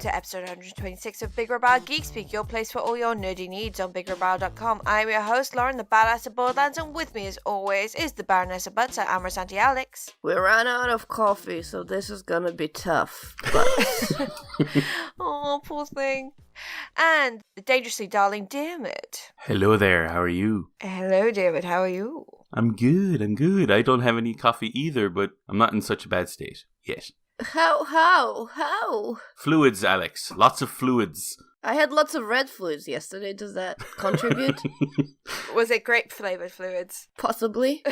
to episode 126 of BigRedBarel Geek Speak, your place for all your nerdy needs on BigRedBarel.com. I'm your host, Lauren, the badass of Borderlands, and with me, as always, is the Baroness of Butts, Amorous Auntie Alex. We ran out of coffee, so this is gonna be tough, but... Oh, poor thing. And the dangerously darling Diarmuid. Hello there, how are you? Hello, Diarmuid, how are you? I'm good. I don't have any coffee either, but I'm not in such a bad state yet. How? Fluids, Alex. Lots of fluids. I had lots of red fluids yesterday. Does that contribute? Was it grape-flavoured fluids? Possibly.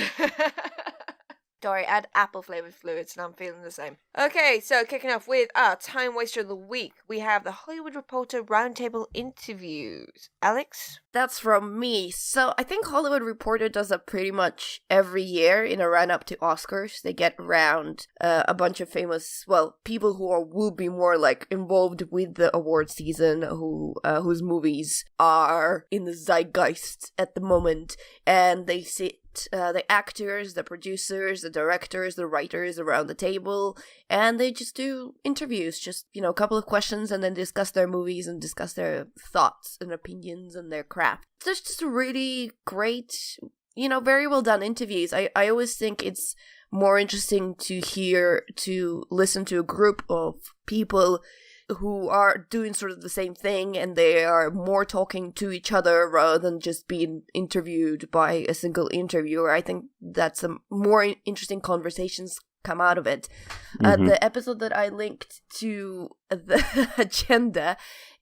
Dory, add apple-flavoured fluids, and I'm feeling the same. Okay, so kicking off with our Time Waster of the Week, we have the Hollywood Reporter Roundtable interviews. Alex? That's from me. So I think Hollywood Reporter does that pretty much every year in a run-up to Oscars. They get around a bunch of famous, people who will be more like involved with the award season, whose movies are in the zeitgeist at the moment, and they sit the actors, the producers, the directors, the writers around the table, and they just do interviews, just, a couple of questions, and then discuss their movies and discuss their thoughts and opinions and their craft. There's just really great, very well done interviews. I always think it's more interesting to listen to a group of people who are doing sort of the same thing, and they are more talking to each other rather than just being interviewed by a single interviewer. I think that's a more interesting conversations come out of it. The episode that I linked to the agenda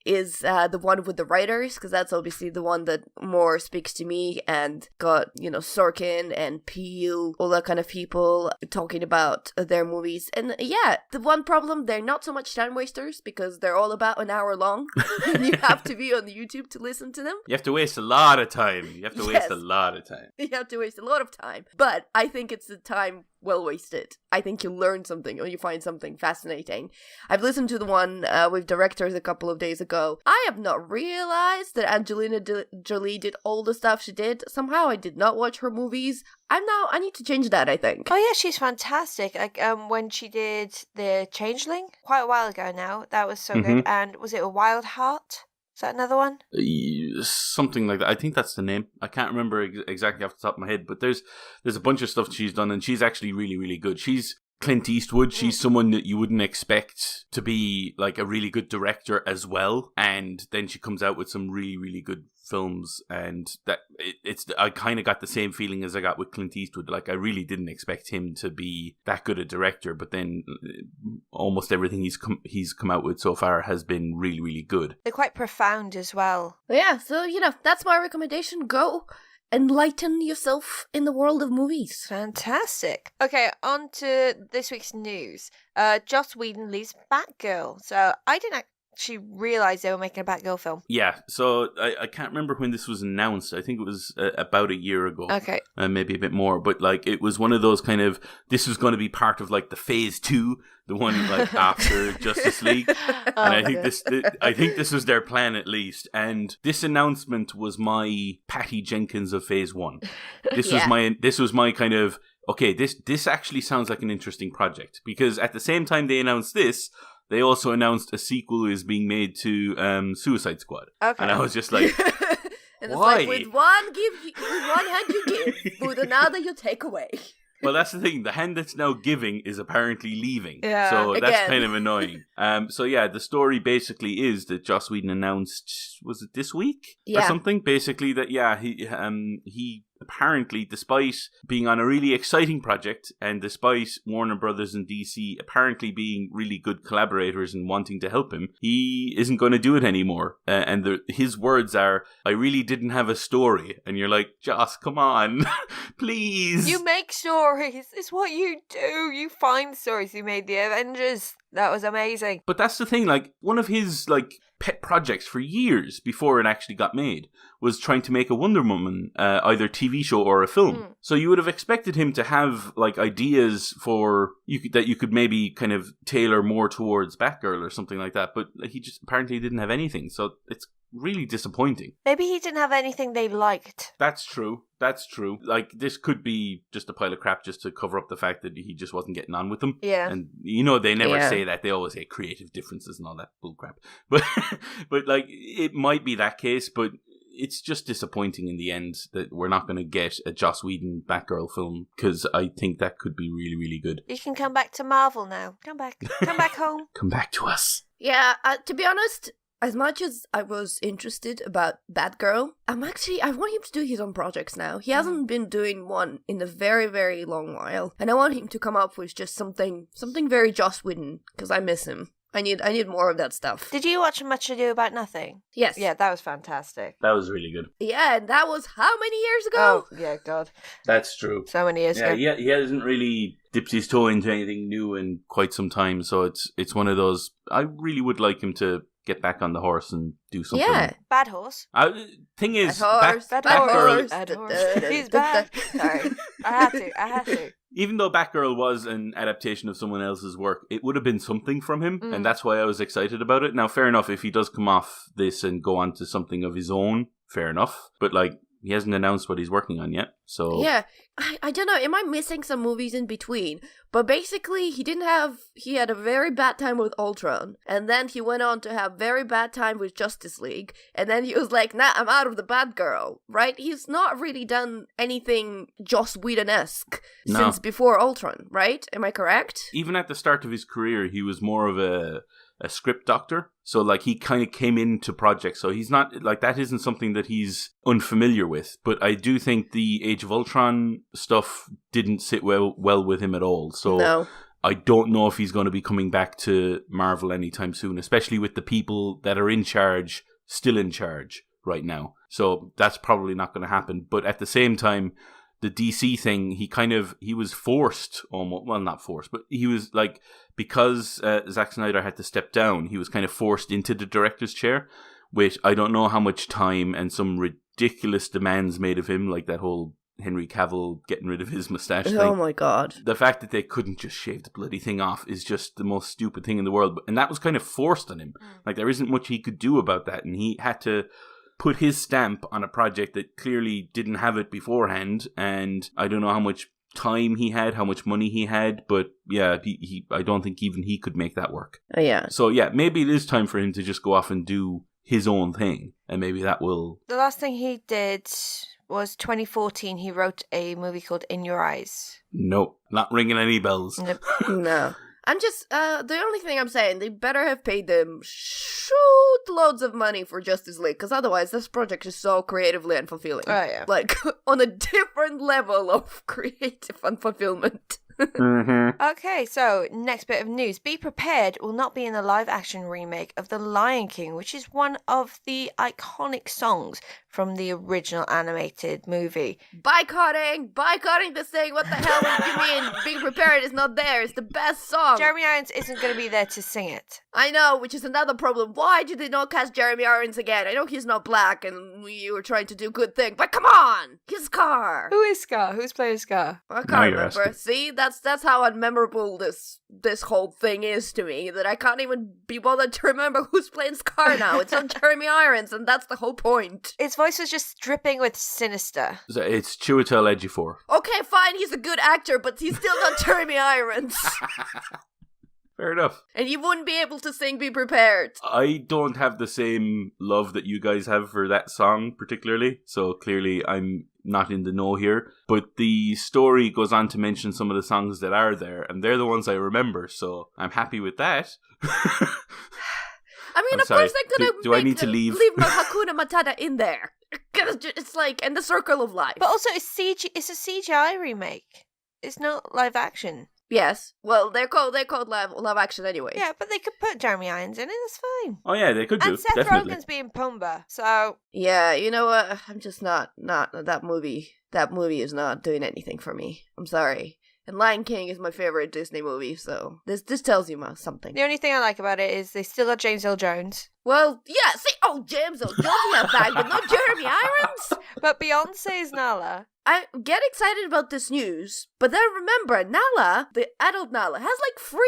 is the one with the writers, because that's obviously the one that more speaks to me, and got, Sorkin and Peele, all that kind of people talking about their movies. And yeah, the one problem, they're not so much time wasters, because they're all about an hour long, and you have to be on the YouTube to listen to them. You have to waste a lot of time. You have to waste a lot of time. But I think it's the time well wasted. I think you learn something, or you find something fascinating. I've listened to the one with directors a couple of days ago. I have not realized that Angelina Jolie did all the stuff she did. Somehow I did not watch her movies. I need to change that, I think. Oh yeah, she's fantastic. Like when she did The Changeling quite a while ago now, that was so good. And was it A Wild Heart? Is that another one? Something like that. I think that's the name. I can't remember exactly off the top of my head, but there's a bunch of stuff she's done, and she's actually really, really good. She's Clint Eastwood. She's someone that you wouldn't expect to be like a really good director as well, and then she comes out with some really, really good films, and I kind of got the same feeling as I got with Clint Eastwood. Like, I really didn't expect him to be that good a director, but then almost everything he's come out with so far has been really, really good. They're quite profound as well. Yeah, so that's my recommendation. Go enlighten yourself in the world of movies. Fantastic. Okay, on to this week's news. Joss Whedon leaves Batgirl. So I didn't actually realize they were making a Batgirl film. Yeah, so I can't remember when this was announced. I think it was about a year ago. Okay. Maybe a bit more, but like it was one of those kind of, this was going to be part of like the phase 2, the one like after Justice League. And I think this was their plan at least. And this announcement was my Patty Jenkins of phase 1. This was my kind of, okay, this actually sounds like an interesting project, because at the same time they announced this, they also announced a sequel is being made to Suicide Squad. Okay. And I was just like, and why? It's like, with one hand you give, with another you take away. Well, that's the thing. The hand that's now giving is apparently leaving. Yeah, so again. That's kind of annoying. So yeah, the story basically is that Joss Whedon announced, was it this week? Yeah. Or something? Basically that, yeah, he apparently, despite being on a really exciting project, and despite Warner Brothers and DC apparently being really good collaborators and wanting to help him, he isn't going to do it anymore. And his words are, "I really didn't have a story." And you're like, Joss, come on, please. You make stories. It's what you do. You find stories. You made The Avengers. That was amazing. But that's the thing, like, one of his, like, pet projects for years before it actually got made was trying to make a Wonder Woman, either TV show or a film. So you would have expected him to have, like, ideas that you could maybe kind of tailor more towards Batgirl or something like that, but he just apparently didn't have anything. So it's really disappointing. Maybe he didn't have anything they liked. That's true. Like, this could be just a pile of crap just to cover up the fact that he just wasn't getting on with them. Yeah. And, they never say that. They always say creative differences and all that bullcrap. But like, it might be that case, but it's just disappointing in the end that we're not going to get a Joss Whedon Batgirl film, because I think that could be really, really good. You can come back to Marvel now. Come back. Come back home. Come back to us. Yeah, to be honest, as much as I was interested about Batgirl, I want him to do his own projects now. He hasn't been doing one in a very, very long while. And I want him to come up with just something very Joss Whedon, because I miss him. I need more of that stuff. Did you watch Much Ado About Nothing? Yes. Yeah, that was fantastic. That was really good. Yeah, and that was how many years ago? Oh, yeah, God. That's true. So many years ago. Yeah, he hasn't really dipped his toe into anything new in quite some time, so it's one of those. I really would like him to get back on the horse and do something. Yeah. Bad Horse. Thing is, Bad Batgirl. Bad Horse. He's bad. Sorry. I had to. Even though Batgirl was an adaptation of someone else's work, it would have been something from him, and that's why I was excited about it. Now, fair enough, if he does come off this and go on to something of his own, fair enough. But, like, he hasn't announced what he's working on yet, so... Yeah, I don't know, am I missing some movies in between? But basically, he had a very bad time with Ultron, and then he went on to have very bad time with Justice League, and then he was like, nah, I'm out of the Batgirl, right? He's not really done anything Joss Whedon-esque since before Ultron, right? Am I correct? Even at the start of his career, he was more of a script doctor. So, like, he kind of came into projects. So he's not, like, that isn't something that he's unfamiliar with. But I do think the Age of Ultron stuff didn't sit well with him at all. So No. I don't know if he's going to be coming back to Marvel anytime soon, especially with the people that are in charge, still in charge right now. So that's probably not going to happen. But at the same time, the DC thing, he was forced almost, well, not forced, but he was like, because Zack Snyder had to step down, he was kind of forced into the director's chair, which I don't know how much time and some ridiculous demands made of him, like that whole Henry Cavill getting rid of his mustache thing. Oh my god. The fact that they couldn't just shave the bloody thing off is just the most stupid thing in the world. And that was kind of forced on him. Like, there isn't much he could do about that, and he had to put his stamp on a project that clearly didn't have it beforehand, and I don't know how much time he had, how much money he had, but yeah, I don't think even he could make that work. Yeah. So yeah, maybe it is time for him to just go off and do his own thing, and maybe that will... The last thing he did was 2014. He wrote a movie called In Your Eyes. Nope, not ringing any bells. Nope. No. I'm just, the only thing I'm saying, they better have paid them shoot loads of money for Justice League, because otherwise this project is so creatively unfulfilling. Oh, yeah. Like, on a different level of creative unfulfillment. Mm-hmm. Okay, so next bit of news. Be Prepared will not be in the live-action remake of The Lion King, which is one of the iconic songs from the original animated movie. Boycotting this thing, what the hell do you mean? Be Prepared is not there, it's the best song. Jeremy Irons isn't going to be there to sing it. I know, which is another problem. Why did they not cast Jeremy Irons again? I know he's not black and we were trying to do good thing, but come on! He's Scar! Who is Scar? Who's playing Scar? I can't Now you're remember. asking. See, that's how unmemorable this whole thing is to me, that I can't even be bothered to remember who's playing Scar now. It's not Jeremy Irons, and that's the whole point. His voice was just dripping with sinister. So it's Chiwetel Ejiofor. Okay, fine, he's a good actor, but he's still not Jeremy Irons. Fair enough. And you wouldn't be able to sing Be Prepared. I don't have the same love that you guys have for that song particularly, so clearly I'm not in the know here. But the story goes on to mention some of the songs that are there, and they're the ones I remember, so I'm happy with that. I mean, I'm of sorry. course they're gonna Do I need to leave? Leave my Hakuna Matata in there. It's like, and the circle of life. But also, it's a CGI remake. It's not live action. Yes. Well, they're called live action anyway. Yeah, but they could put Jeremy Irons in it. That's fine. Oh yeah, they could do. And Seth Definitely. Rogen's being Pumbaa, so Yeah, you know what? I'm just not that movie. That movie is not doing anything for me. I'm sorry. And Lion King is my favorite Disney movie, so this tells you something. The only thing I like about it is they still got James Earl Jones. Well, yeah, see, James Earl Jones in that bag, but not Jeremy Irons. But Beyonce's Nala. I get excited about this news, but then remember, Nala, the adult Nala, has like 3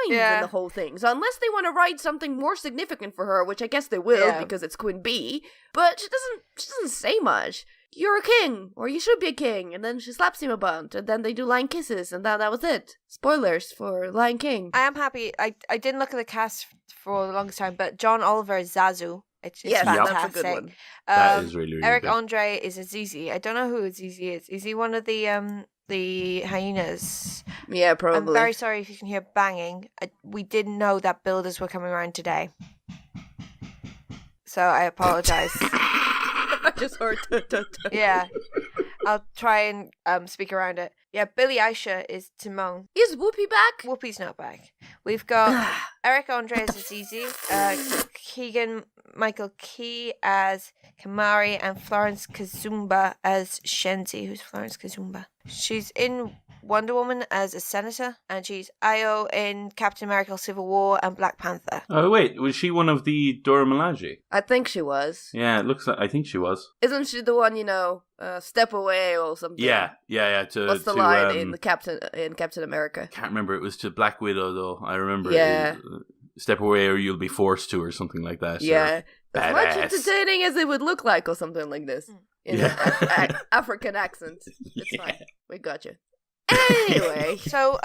lines in the whole thing. So unless they want to write something more significant for her, which I guess they will because it's Queen Bee, but she doesn't say much. You're a king, or you should be a king, and then she slaps him a bunch, and then they do lion kisses, and that was it. Spoilers for Lion King. I am happy. I didn't look at the cast for the longest time, but John Oliver is Zazu. It's fantastic. That's a good one. That is really, really Eric good. Andre is Azizi. I don't know who Azizi is. Is he one of the hyenas? Yeah, probably. I'm very sorry if you can hear banging. We didn't know that builders were coming around today. So I apologize. I just heard. Yeah. I'll try and speak around it. Yeah, Billy Aisha is Timon. Is Whoopi back? Whoopi's not back. We've got Eric Andre as Azizi, Keegan Michael Key as Kamari, and Florence Kazumba as Shenzi. Who's Florence Kazumba? She's in Wonder Woman as a senator, and she's Io in Captain America Civil War and Black Panther. Oh, wait, was she one of the Dora Milaje? I think she was. Yeah, it looks like, I think she was. Isn't she the one, step away or something? Yeah. What's the line in Captain America? Can't remember. It was to Black Widow, though. I remember. Yeah. Step away or you'll be forced to, or something like that. Yeah. As much Badass. entertaining as it would look like, or something like this. In an African accent. It's fine. We got you. Anyway. So,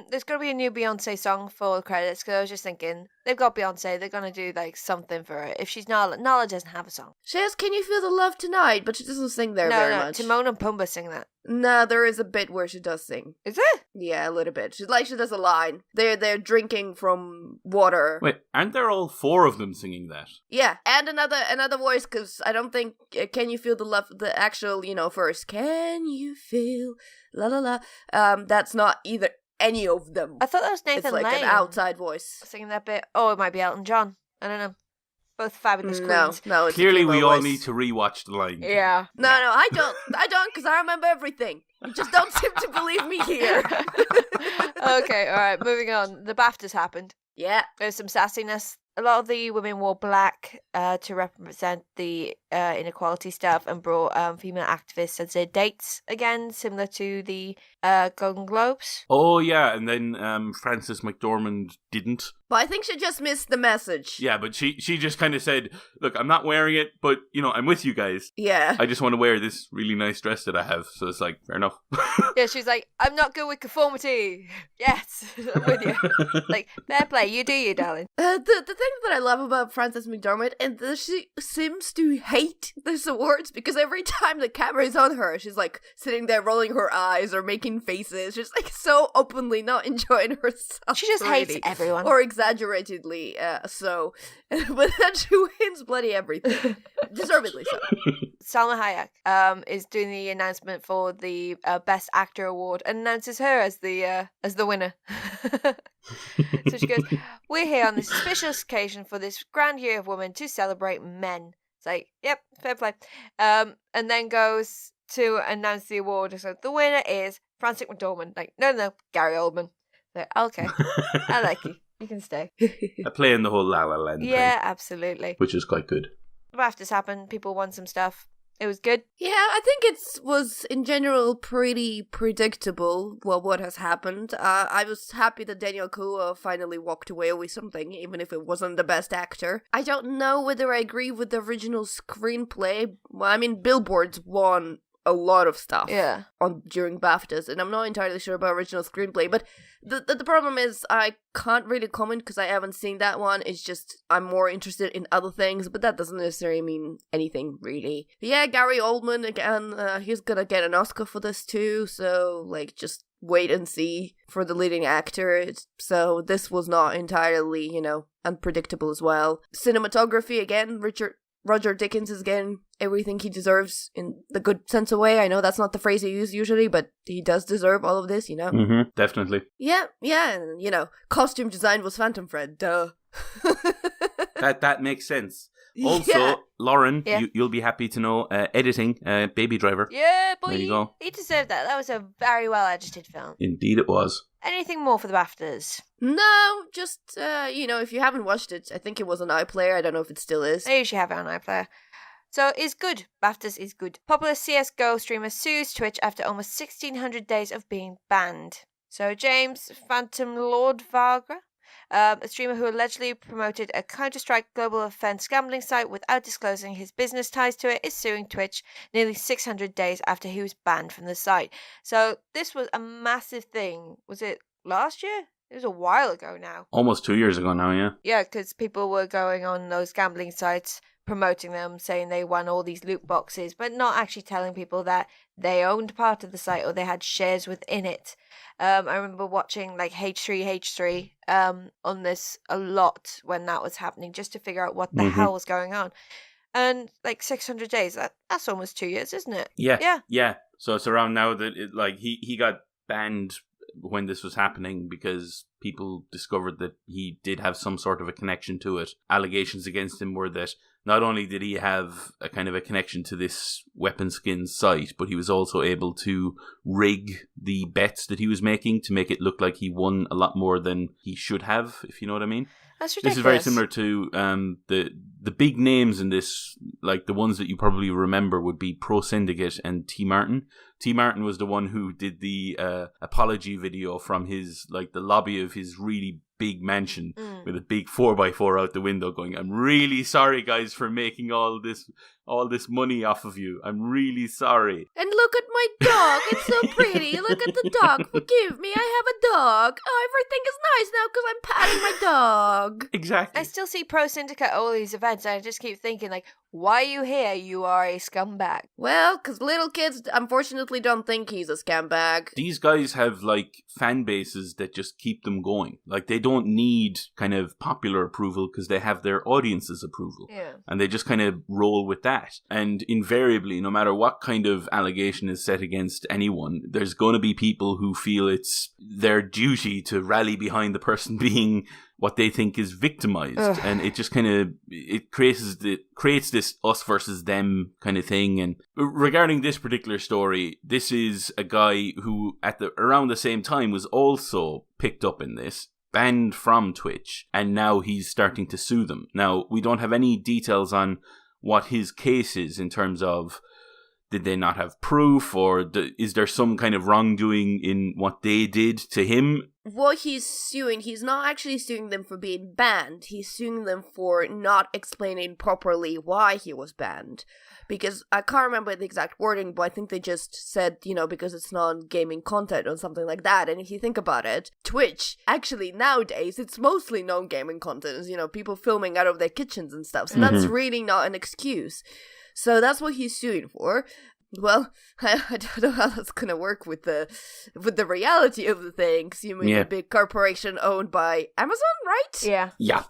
there's going to be a new Beyonce song for the credits, because I was just thinking, they've got Beyonce, they're going to do, something for her. If she's Nala doesn't have a song. She has Can You Feel the Love Tonight, but she doesn't sing there very much. Timon and Pumbaa sing that. No, there is a bit where she does sing. Is it? Yeah, a little bit. She does a line. They're drinking from water. Wait, aren't there all 4 of them singing that? Yeah, and another voice, because I don't think Can You Feel the Love, the actual, first. Can you feel la la la? That's not either any of them. I thought that was Nathan It's like Lane an outside voice. singing that bit. Oh, it might be Elton John. I don't know. Both fabulous queens. No. It's Clearly, a we female all voice. need to rewatch the line. Yeah. No, I don't, because I remember everything. You just don't seem to believe me here. Okay, alright, moving on. The BAFTAs happened. Yeah. There's some sassiness. A lot of the women wore black to represent the inequality stuff, and brought female activists as their dates again, similar to the Golden Globes. Oh, yeah, and then Frances McDormand didn't. But I think she just missed the message. Yeah, but she just kind of said, look, I'm not wearing it, but, I'm with you guys. Yeah. I just want to wear this really nice dress that I have. So it's like, fair enough. Yeah, she's like, I'm not good with conformity. Yes, I'm with you. Like, fair play, you do you, darling. The thing that I love about Frances McDormand is that she seems to hate this awards, because every time the camera is on her, she's like sitting there rolling her eyes or making faces. She's like so openly not enjoying herself. She just hates everyone. Or exaggeratedly so. But then she wins bloody everything. Deservedly so. Salma Hayek is doing the announcement for the Best Actor Award, and announces her as the winner. So she goes, "We're here on this auspicious occasion for this grand year of women to celebrate men." It's like, yep, fair play. And then goes to announce the award. So the winner is Frances McDormand. Like, no, Gary Oldman. Like, okay, I like you. You can stay. I play in the whole La La Land Yeah, thing, absolutely. which is quite good. The BAFTAs happened. People won some stuff. It was good. Yeah, I think it was in general pretty predictable what has happened. I was happy that Daniel Kaluuya finally walked away with something, even if it wasn't the best actor. I don't know whether I agree with the original screenplay. Well, I mean, Billboards won a lot of stuff during BAFTAs, and I'm not entirely sure about original screenplay, but the problem is I can't really comment because I haven't seen that one. It's just I'm more interested in other things, but that doesn't necessarily mean anything really. Yeah, Gary Oldman again, he's gonna get an Oscar for this too, so just wait and see for the leading actor. So this was not entirely, unpredictable as well. Cinematography again, Roger Dickens is getting everything he deserves in the good sense of way. I know that's not the phrase he uses usually, but he does deserve all of this, Mm-hmm, definitely. Yeah, and, costume design was Phantom Thread, duh. That makes sense. Also, Yeah. Lauren, Yeah. you'll be happy to know, editing Baby Driver. Yeah, boy. There you go. He deserved that. That was a very well edited film. Indeed it was. Anything more for the BAFTAs? No, just, if you haven't watched it, I think it was on iPlayer. I don't know if it still is. They usually have it on iPlayer. So it's good. BAFTAs is good. Popular CSGO streamer sues Twitch after almost 1,600 days of being banned. So James Phantom Lord Varga, a streamer who allegedly promoted a Counter-Strike global offense gambling site without disclosing his business ties to it, is suing Twitch nearly 600 days after he was banned from the site. So this was a massive thing. Was it last year? It was a while ago now. Almost 2 years ago now, yeah. Yeah, because people were going on those gambling sites, promoting them, saying they won all these loot boxes, but not actually telling people that they owned part of the site or they had shares within it. I remember watching like H3 on this a lot when that was happening, just to figure out what the hell was going on. And like 600 days, that's almost 2 years, isn't it? Yeah. So it's around now that he got banned when this was happening because people discovered that he did have some sort of a connection to it. Allegations against him were that not only did he have a kind of a connection to this weapon skins site, but he was also able to rig the bets that he was making to make it look like he won a lot more than he should have, if you know what I mean. That's ridiculous. This is very similar to the big names in this, like the ones that you probably remember would be Pro Syndicate and T. Martin. T. Martin was the one who did the apology video from his, like the lobby of his really big mansion with a big 4x4 out the window going, "I'm really sorry guys for making all this money off of you. I'm really sorry. And look at my dog. It's so pretty. Look at the dog. Forgive me. I have a dog. Oh, everything is nice now because I'm patting my dog." Exactly. I still see Pro Syndicate at all these events, and I just keep thinking, like, why are you here? You are a scumbag. Well, because little kids unfortunately don't think he's a scumbag. These guys have like fan bases that just keep them going. Like they don't need kind of popular approval because they have their audience's approval. Yeah. And they just kind of roll with that. And invariably, no matter what kind of allegation is set against anyone, there's going to be people who feel it's their duty to rally behind the person being what they think is victimized. Ugh. And it just kind of, it creates this us versus them kind of thing. And regarding this particular story, this is a guy who around the same time was also picked up in this, banned from Twitch, and now he's starting to sue them. Now, we don't have any details on what his case is in terms of did they not have proof, or is there some kind of wrongdoing in what they did to him? What he's suing, he's not actually suing them for being banned. He's suing them for not explaining properly why he was banned. Because I can't remember the exact wording, but I think they just said, because it's non-gaming content or something like that. And if you think about it, Twitch, actually nowadays, it's mostly non-gaming content. People filming out of their kitchens and stuff. So that's really not an excuse. So that's what he's suing for. Well, I don't know how that's gonna work with the reality of the things. You mean a big corporation owned by Amazon, right? Yeah. Yeah.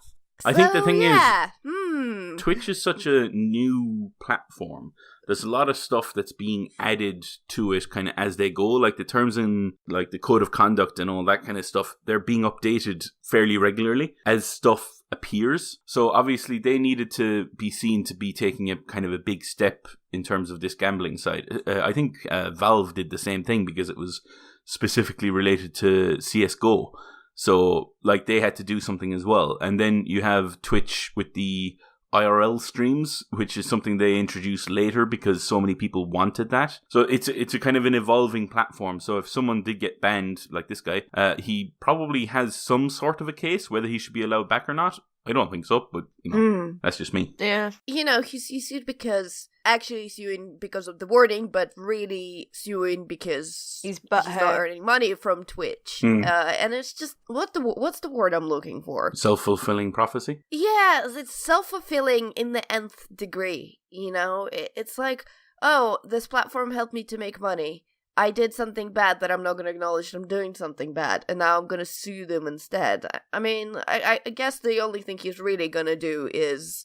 I think the thing is, Twitch is such a new platform. There's a lot of stuff that's being added to it kind of as they go, like the terms and like the code of conduct and all that kind of stuff. They're being updated fairly regularly as stuff appears. So obviously they needed to be seen to be taking a kind of a big step in terms of this gambling side. I think Valve did the same thing because it was specifically related to CSGO. So like they had to do something as well. And then you have Twitch with the IRL streams, which is something they introduced later because so many people wanted that. So it's a kind of an evolving platform. So if someone did get banned, like this guy, he probably has some sort of a case, whether he should be allowed back or not. I don't think so, but that's just me. Yeah. He's sued actually suing because of the wording, but really suing because he's not earning money from Twitch. And it's just, what's the word I'm looking for? Self-fulfilling prophecy? Yeah, it's self-fulfilling in the nth degree, It's like, oh, this platform helped me to make money. I did something bad that I'm not going to acknowledge that I'm doing something bad, and now I'm going to sue them instead. I mean, I guess the only thing he's really going to do is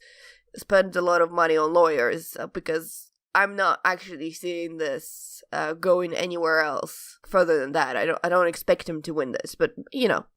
spend a lot of money on lawyers, because I'm not actually seeing this going anywhere else further than that. I don't expect him to win this, but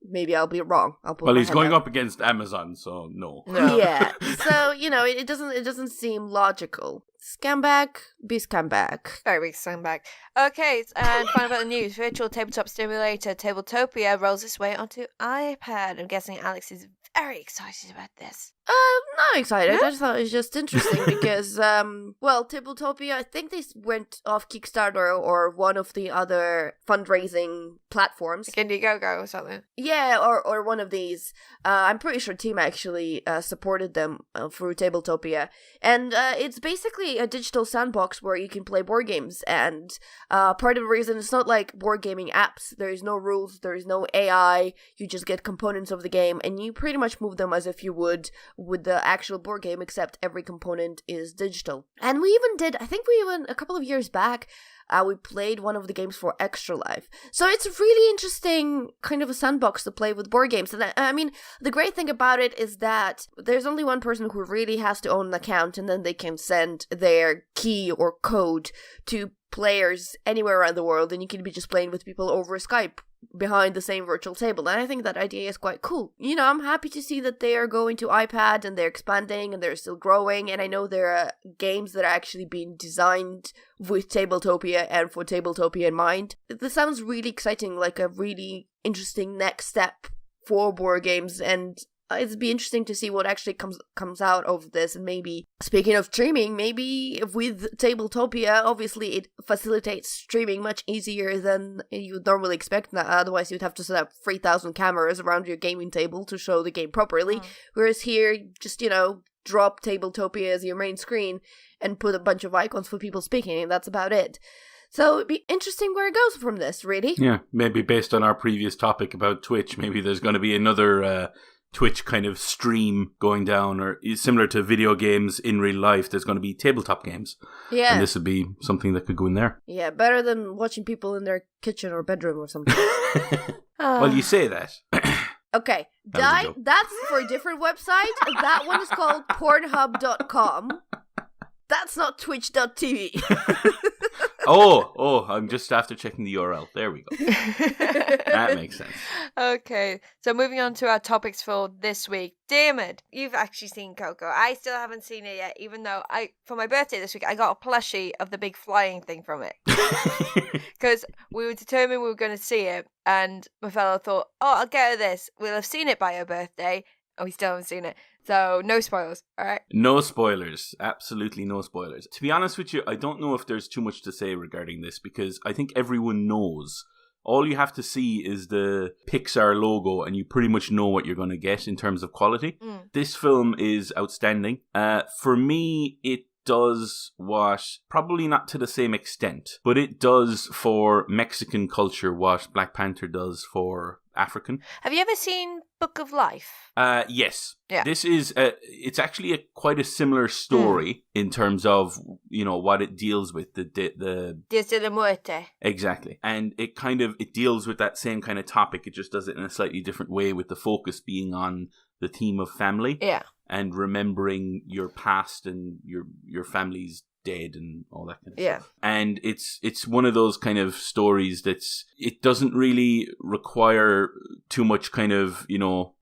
maybe I'll be wrong. Well, he's going up against Amazon, so no. Yeah. So it doesn't seem logical. Scumbag, be scumbag. Very big scumbag. Okay, and final bit of news. Virtual tabletop simulator Tabletopia rolls its way onto iPad. I'm guessing Alex is very excited about this. Not excited. I just thought it was just interesting because, Tabletopia, I think they went off Kickstarter or one of the other fundraising platforms. Like Indiegogo or something. Yeah, or one of these. I'm pretty sure Team actually supported them through Tabletopia. And it's basically a digital sandbox where you can play board games. And part of the reason it's not like board gaming apps. There is no rules, there is no AI. You just get components of the game and you pretty much move them as if you would with the actual board game, except every component is digital. And I think a couple of years back, we played one of the games for Extra Life. So it's a really interesting kind of a sandbox to play with board games. And I mean, the great thing about it is that there's only one person who really has to own an account, and then they can send their key or code to players anywhere around the world, and you can be just playing with people over Skype behind the same virtual table. And I think that idea is quite cool. I'm happy to see that they are going to iPad and they're expanding and they're still growing. And I know there are games that are actually being designed with Tabletopia and for Tabletopia in mind. This sounds really exciting, like a really interesting next step for board games, and it'd be interesting to see what actually comes out of this. And maybe, speaking of streaming, maybe with Tabletopia, obviously it facilitates streaming much easier than you would normally expect. Otherwise, you'd have to set up 3,000 cameras around your gaming table to show the game properly. Whereas here, just, drop Tabletopia as your main screen and put a bunch of icons for people speaking, and that's about it. So it'd be interesting where it goes from this, really. Yeah, maybe based on our previous topic about Twitch, maybe there's going to be another Twitch kind of stream going down, or similar to video games in real life, there's going to be tabletop games. Yeah. And this would be something that could go in there. Yeah, better than watching people in their kitchen or bedroom or something. Well, you say that. Okay, that's for a different website. That one is called Pornhub.com. That's not Twitch.tv. Oh, I'm just after checking the URL. There we go. That makes sense. Okay, so moving on to our topics for this week. Diarmuid, you've actually seen Coco. I still haven't seen it yet, even though for my birthday this week, I got a plushie of the big flying thing from it. Because we were determined we were going to see it, and my fellow thought, I'll get her this. We'll have seen it by her birthday. And we still haven't seen it. So, no spoilers, alright? No spoilers. Absolutely no spoilers. To be honest with you, I don't know if there's too much to say regarding this, because I think everyone knows. All you have to see is the Pixar logo, and you pretty much know what you're going to get in terms of quality. This film is outstanding. For me, it does what, probably not to the same extent, but it does for Mexican culture what Black Panther does for African. Have you ever seen Book of Life? Yes. Yeah. This is it's actually quite a similar story in terms of what it deals with, the Dias de la Muerte. Exactly, and it deals with that same kind of topic. It just does it in a slightly different way, with the focus being on the theme of family. Yeah. And remembering your past and your family's dead and all that kind of stuff. And it's one of those kind of stories it doesn't really require too much kind of,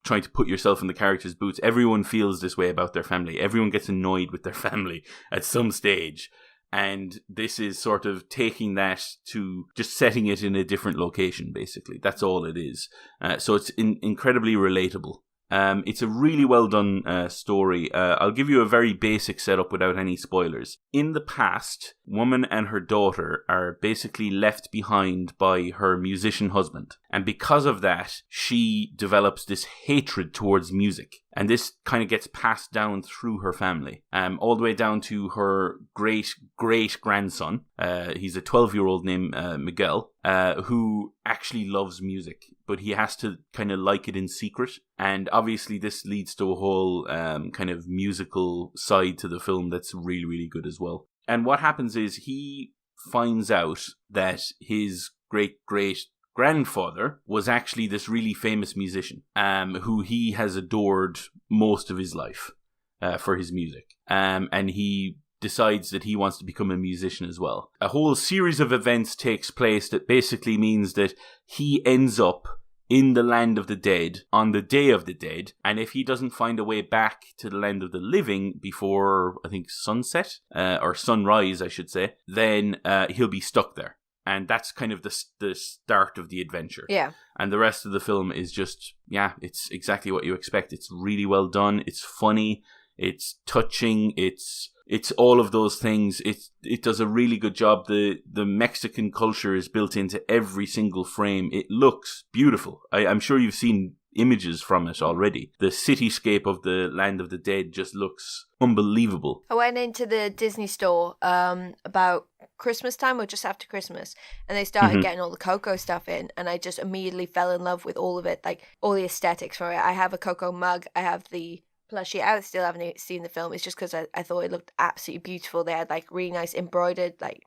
trying to put yourself in the character's boots. Everyone feels this way about their family. Everyone gets annoyed with their family at some stage. And this is sort of taking that to just setting it in a different location, basically. That's all it is. So it's incredibly relatable. It's a really well done story. I'll give you a very basic setup without any spoilers. In the past, woman and her daughter are basically left behind by her musician husband. And because of that, she develops this hatred towards music. And this kind of gets passed down through her family, all the way down to her great-great-grandson. He's a 12-year-old named Miguel, who actually loves music, but he has to kind of like it in secret. And obviously this leads to a whole kind of musical side to the film that's really, really good as well. And what happens is he finds out that his great-great-grandfather was actually this really famous musician, who he has adored most of his life for his music. And he decides that he wants to become a musician as well. A whole series of events takes place that basically means that he ends up in the land of the dead on the Day of the Dead, and if he doesn't find a way back to the land of the living before, I think, sunset, or sunrise, I should say, then he'll be stuck there. And that's kind of the start of the adventure. Yeah. And the rest of the film is just, it's exactly what you expect. It's really well done. It's funny. It's touching. It's all of those things. It does a really good job. The Mexican culture is built into every single frame. It looks beautiful. I'm sure you've seen images from it already. The cityscape of the Land of the Dead just looks unbelievable. I went into the Disney store about Christmas time or just after Christmas, and they started getting all the Coco stuff in, and I just immediately fell in love with all of it, like all the aesthetics for it. I have a Coco mug. I have the plushie. I still haven't seen the film. It's just because I thought it looked absolutely beautiful. They had like really nice embroidered like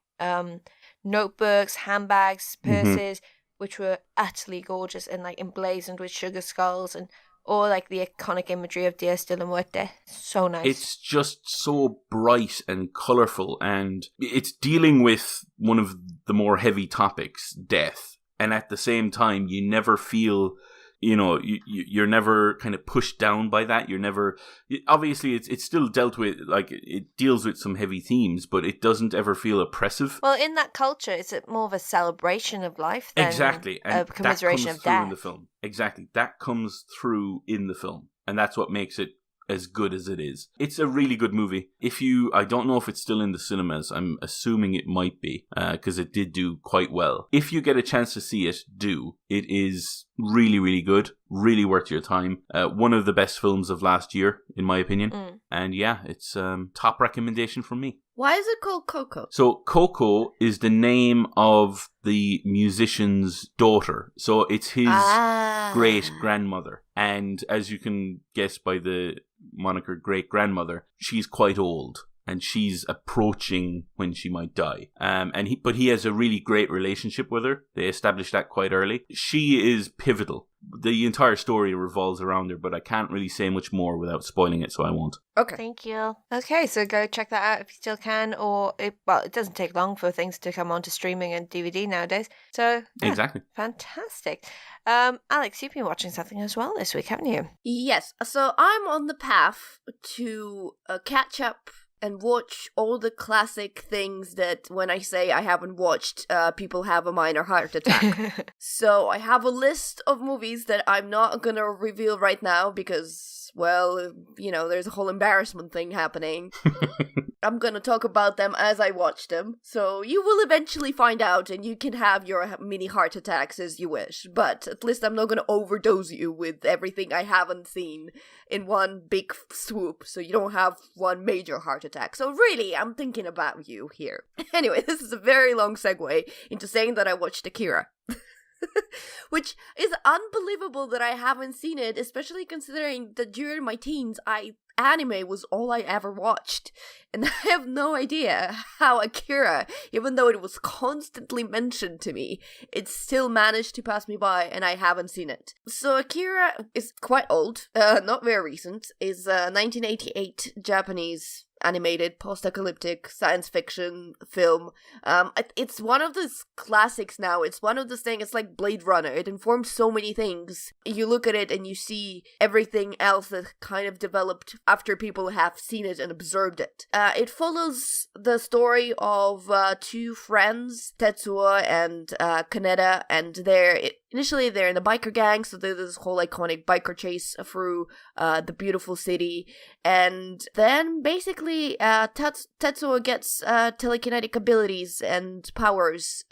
notebooks, handbags, purses, which were utterly gorgeous and like emblazoned with sugar skulls and all like the iconic imagery of Dias de la Muerte. So nice. It's just so bright and colourful, and it's dealing with one of the more heavy topics, death. And at the same time, you never feel, you're never kind of pushed down by that. You're never, obviously it's still dealt with, like it deals with some heavy themes, but it doesn't ever feel oppressive. Well, in that culture, it's more of a celebration of life than exactly. And a commiseration that comes of through death. in the film. Exactly. That comes through in the film. And that's what makes it as good as it is. It's a really good movie. I don't know if it's still in the cinemas. I'm assuming it might be, because it did do quite well. If you get a chance to see it, do. It is really, really good. Really worth your time. One of the best films of last year, in my opinion. And it's top recommendation from me. Why is it called Coco? So Coco is the name of the musician's daughter. So it's his great-grandmother. And as you can guess by the moniker great-grandmother, she's quite old. And she's approaching when she might die. But he has a really great relationship with her. They established that quite early. She is pivotal. The entire story revolves around her, but I can't really say much more without spoiling it, so I won't. Okay. Thank you. Okay, so go check that out if you still can, it doesn't take long for things to come onto streaming and DVD nowadays. So Exactly. Fantastic. Alex, you've been watching something as well this week, haven't you? Yes. So I'm on the path to catch up and watch all the classic things that when I say I haven't watched, people have a minor heart attack. So I have a list of movies that I'm not gonna reveal right now because, well, there's a whole embarrassment thing happening. I'm gonna talk about them as I watch them. So you will eventually find out and you can have your mini heart attacks as you wish. But at least I'm not gonna overdose you with everything I haven't seen in one big swoop, so you don't have one major heart attack. So really, I'm thinking about you here. Anyway, this is a very long segue into saying that I watched Akira. Which is unbelievable that I haven't seen it, especially considering that during my teens, anime was all I ever watched. And I have no idea how Akira, even though it was constantly mentioned to me, it still managed to pass me by and I haven't seen it. So Akira is quite old, not very recent, is a 1988 Japanese animated post-apocalyptic science fiction film. It's one of those classics now. It's one of those things, it's like Blade Runner. It informs so many things. You look at it and you see everything else that kind of developed after people have seen it and observed it. It follows the story of two friends, Tetsuo and Kaneda, and initially they're in a biker gang, so there's this whole iconic biker chase through the beautiful city, and then basically Tetsuo gets telekinetic abilities and powers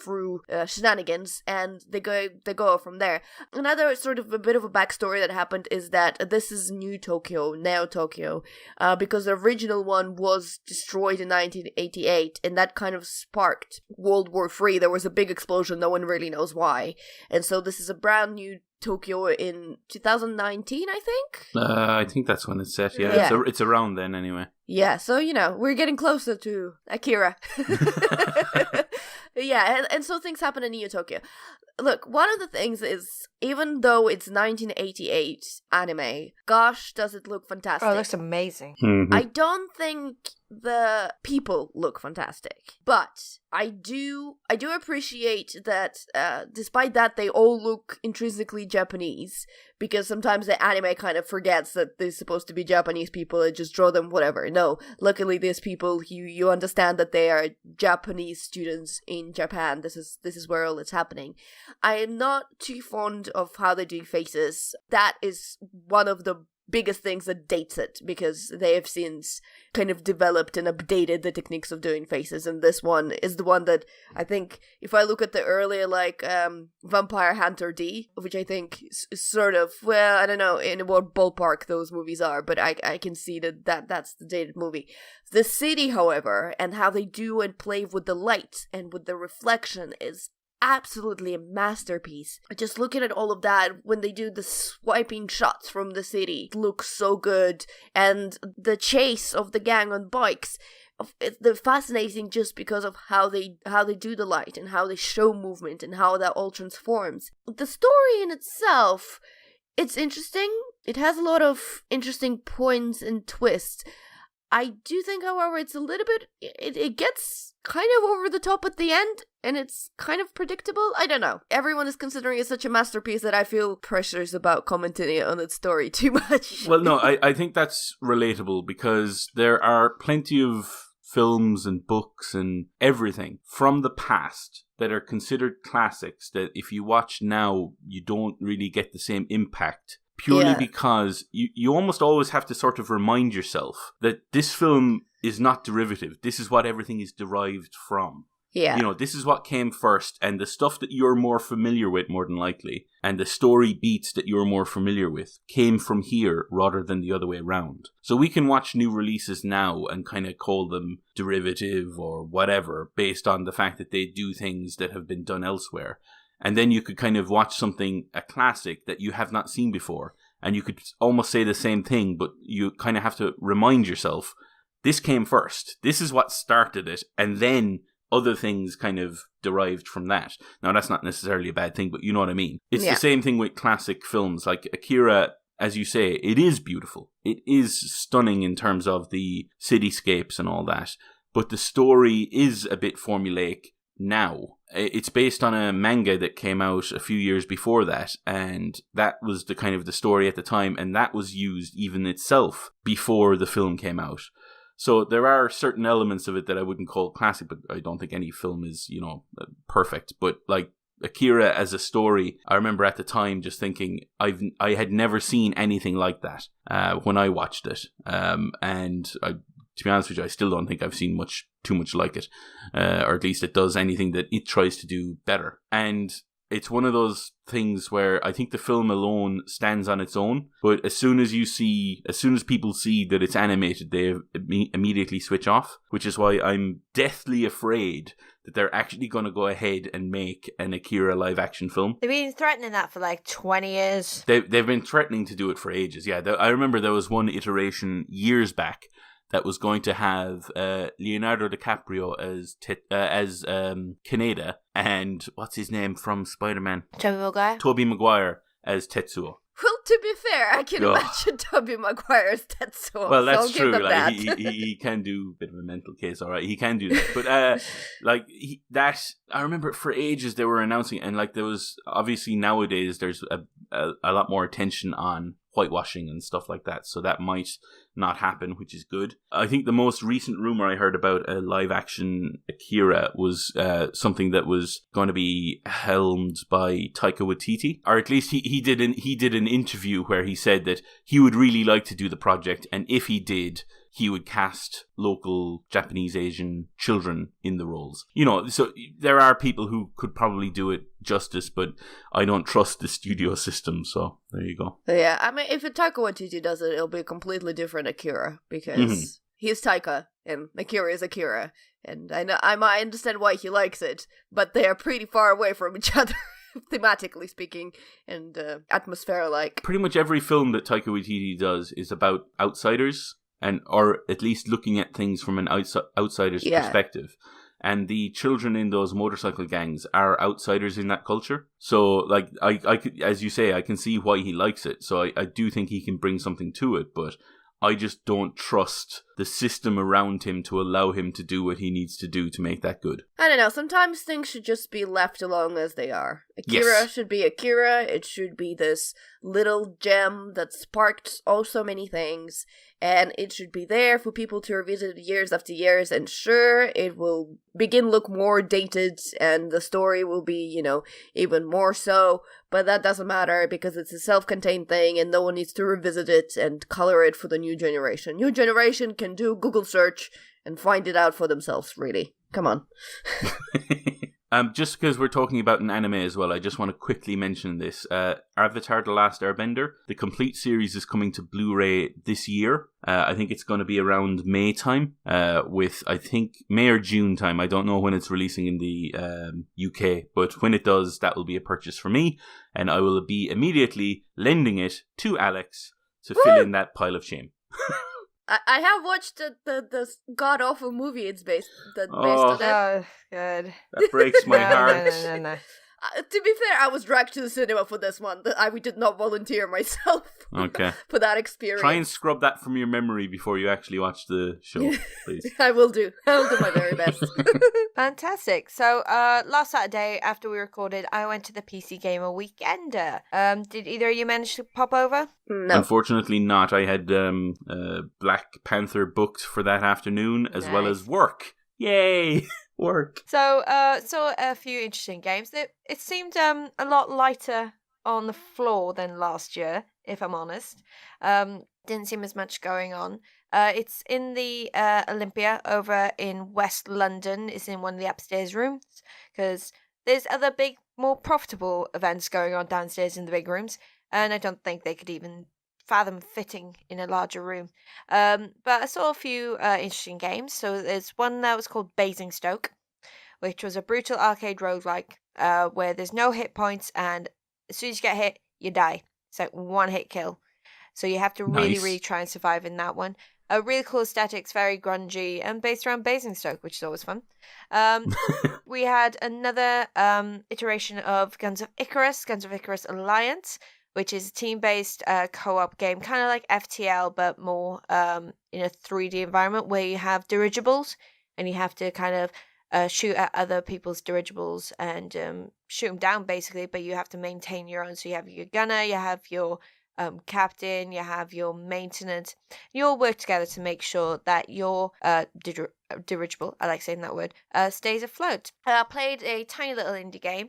through shenanigans, and they go from there. Another sort of a bit of a backstory that happened is that this is New Tokyo, Neo Tokyo, because the original one was destroyed in 1988, and that kind of sparked World War III. There was a big explosion, no one really knows why. And so this is a brand new Tokyo in 2019, I think? I think that's when it's set, yeah. It's around then, anyway. Yeah, so, we're getting closer to Akira. Yeah, and so things happen in Neo Tokyo. Look, one of the things is, even though it's 1988 anime, gosh, does it look fantastic. Oh, it looks amazing. Mm-hmm. I don't think the people look fantastic, but I do appreciate that despite that they all look intrinsically Japanese, because sometimes the anime kind of forgets that they're supposed to be Japanese people and just draw them whatever. No, luckily these people, you understand that they are Japanese students in Japan. This is where all it's happening. I am not too fond of how they do faces. That is one of the biggest things that dates it, because they have since kind of developed and updated the techniques of doing faces, and this one is the one that I think, if I look at the earlier like Vampire Hunter D, which I think is sort of, well, I don't know in what ballpark those movies are, but I can see that's the dated movie. The city, however, and how they do and play with the light and with the reflection is absolutely a masterpiece. Just looking at all of that, when they do the swiping shots from the city, it looks so good. And the chase of the gang on bikes, they're fascinating just because of how they do the light and how they show movement and how that all transforms. The story in itself, it's interesting. It has a lot of interesting points and twists. I do think, however, it's a little bit, it gets kind of over the top at the end, and it's kind of predictable. I don't know. Everyone is considering it such a masterpiece that I feel pressures about commenting on its story too much. Well, no, I think that's relatable, because there are plenty of films and books and everything from the past that are considered classics that if you watch now, you don't really get the same impact. Purely because you almost always have to sort of remind yourself that this film is not derivative. This is what everything is derived from. Yeah. You know, this is what came first, and the stuff that you're more familiar with, more than likely, and the story beats that you're more familiar with came from here rather than the other way around. So we can watch new releases now and kind of call them derivative or whatever based on the fact that they do things that have been done elsewhere. And then you could kind of watch something, a classic that you have not seen before, and you could almost say the same thing, but you kind of have to remind yourself, this came first. This is what started it, and then other things kind of derived from that. Now, that's not necessarily a bad thing, but you know what I mean. It's the same thing with classic films. Like Akira, as you say, it is beautiful. It is stunning in terms of the cityscapes and all that, but the story is a bit formulaic now. It's based on a manga that came out a few years before that, and that was the kind of the story at the time, and that was used even itself before the film came out. So there are certain elements of it that I wouldn't call classic, but I don't think any film is, you know, perfect. But like Akira as a story, I remember at the time just thinking I had never seen anything like that when I watched it, and to be honest with you, I still don't think I've seen too much like it, or at least it does anything that it tries to do better. And it's one of those things where I think the film alone stands on its own, but as soon as people see that it's animated, they immediately switch off, which is why I'm deathly afraid that they're actually going to go ahead and make an Akira live action film. They've been threatening that for like 20 years. They've been threatening to do it for ages. Yeah, I remember there was one iteration years back that was going to have Leonardo DiCaprio as Kaneda, and what's his name from Spider-Man? Tobey Maguire as Tetsuo. Well, to be fair, I can imagine Tobey Maguire as Tetsuo. Well, that's so true. Like, that. he can do a bit of a mental case, all right. He can do that. But I remember for ages they were announcing it, and like there was obviously nowadays there's a lot more attention on whitewashing and stuff like that, so that might not happen, which is good. I think the most recent rumor I heard about a live action Akira was something that was going to be helmed by Taika Waititi, or at least he did an interview where he said that he would really like to do the project, and if he did, he would cast local Japanese Asian children in the roles. You know, so there are people who could probably do it justice, but I don't trust the studio system, so there you go. Yeah, I mean, if Taika Waititi does it, it'll be a completely different Akira, because he's Taika, and Akira is Akira, and I might understand why he likes it, but they are pretty far away from each other. Thematically speaking, and atmosphere-like. Pretty much every film that Taika Waititi does is about outsiders, or at least looking at things from an outsider's perspective. And the children in those motorcycle gangs are outsiders in that culture. So, like, I could, as you say, I can see why he likes it. So I do think he can bring something to it, but I just don't trust the system around him to allow him to do what he needs to do to make that good. I don't know, sometimes things should just be left alone as they are. Akira Yes. should be Akira, it should be this little gem that sparked oh so many things, and it should be there for people to revisit years after years, and sure, it will begin look more dated, and the story will be, you know, even more so, but that doesn't matter because it's a self-contained thing and no one needs to revisit it and color it for the new generation. New generation can do Google search and find it out for themselves, really. Come on. Just because we're talking about an anime as well, I just want to quickly mention this. Avatar: The Last Airbender, the complete series is coming to Blu-ray this year. I think it's going to be around May time, with, I think, May or June time. I don't know when it's releasing in the UK, but when it does, that will be a purchase for me, and I will be immediately lending it to Alex to fill in that pile of shame. I have watched the god-awful movie it's based on it. Oh, good. That breaks my No, heart. no. To be fair, I was dragged to the cinema for this one. I did not volunteer myself Okay. for that experience. Try and scrub that from your memory before you actually watch the show, please. I will do my very best. Fantastic. So, last Saturday after we recorded, I went to the PC Gamer Weekender. Did either of you manage to pop over? No. Unfortunately not. I had Black Panther booked for that afternoon, as well as work. Yay! Work. So, saw a few interesting games. It seemed a lot lighter on the floor than last year, if I'm honest. Didn't seem as much going on. It's in the Olympia over in West London. It's in one of the upstairs rooms because there's other big, more profitable events going on downstairs in the big rooms, and I don't think they could even fathom fitting in a larger room. But I saw a few interesting games. So there's one that was called Basingstoke, which was a brutal arcade roguelike where there's no hit points, and as soon as you get hit, you die. It's like one hit kill. So you have to really, Nice. really try and survive in that one. Really cool aesthetics, very grungy, and based around Basingstoke, which is always fun. We had another iteration of Guns of Icarus Alliance, which is a team-based co-op game, kind of like FTL, but more in a 3D environment where you have dirigibles, and you have to kind of shoot at other people's dirigibles and shoot them down, basically, but you have to maintain your own. So you have your gunner, you have your captain, you have your maintenance. You all work together to make sure that your dirigible, I like saying that word, stays afloat. Played a tiny little indie game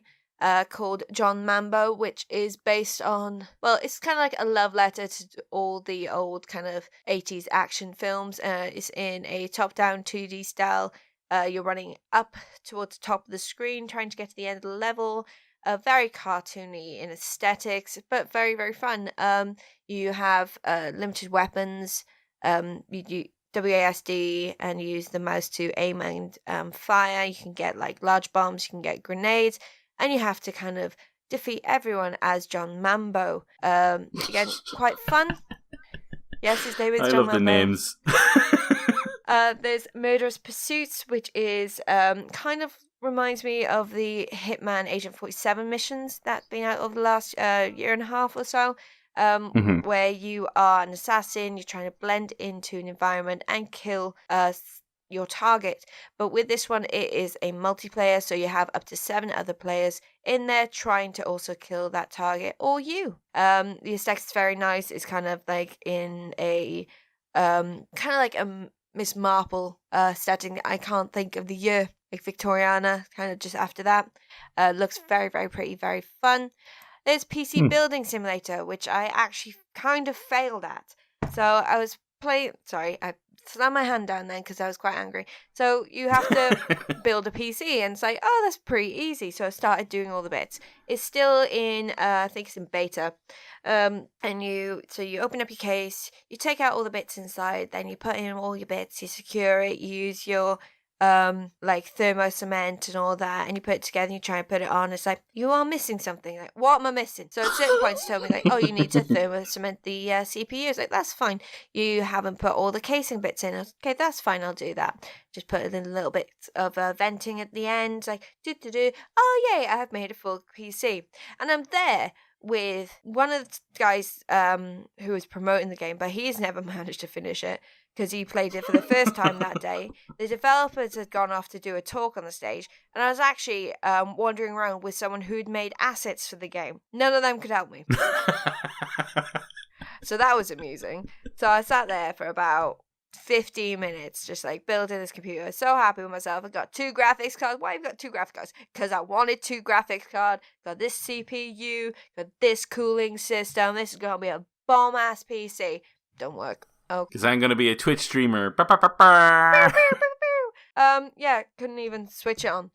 called John Mambo, which is based on, well, it's kind of like a love letter to all the old kind of 80s action films. It's in a top-down 2D style. You're running up towards the top of the screen, trying to get to the end of the level. Very cartoony in aesthetics, but very, very fun. You have limited weapons. You do WASD and use the mouse to aim and fire. You can get like large bombs, you can get grenades, and you have to kind of defeat everyone as John Mambo. Again, quite fun. Yes, his name is I John love the Mambo. names. There's Murderous Pursuits, which is kind of reminds me of the Hitman Agent 47 missions that been out over the last year and a half or so, where you are an assassin, you're trying to blend into an environment and kill your target. But with this one, it is a multiplayer, so you have up to 7 other players in there trying to also kill that target or you. The aesthetics is very nice. It's kind of like in a kind of like a Miss Marple setting. I can't think of the year, like Victoriana, kind of just after that. Looks very, very pretty, very fun. There's PC Building Simulator, which I actually kind of failed at. So I was playing, sorry, I slammed my hand down then because I was quite angry. So you have to build a PC, and it's like, oh, that's pretty easy. So I started doing all the bits. It's still in, I think it's in beta. And you open up your case, you take out all the bits inside, then you put in all your bits, you secure it, you use your like thermo cement and all that, and you put it together and you try and put it on. It's like, you are missing something. Like, what am I missing? So at certain points tell me like, oh, you need to thermo cement the CPU. It's like, that's fine. You haven't put all the casing bits in. Okay, that's fine, I'll do that. Just put in a little bit of venting at the end, like oh yay, I have made a full PC. And I'm there with one of the guys who was promoting the game, but he's never managed to finish it because he played it for the first time that day. The developers had gone off to do a talk on the stage, and I was actually wandering around with someone who'd made assets for the game. None of them could help me. So that was amusing. So I sat there for about 15 minutes, just like building this computer. So happy with myself. I got 2 graphics cards. Why have you got 2 graphics cards? Because I wanted 2 graphics cards. Got this CPU, got this cooling system. This is going to be a bomb ass PC. Don't work. Oh, because I'm going to be a Twitch streamer. Yeah, couldn't even switch it on.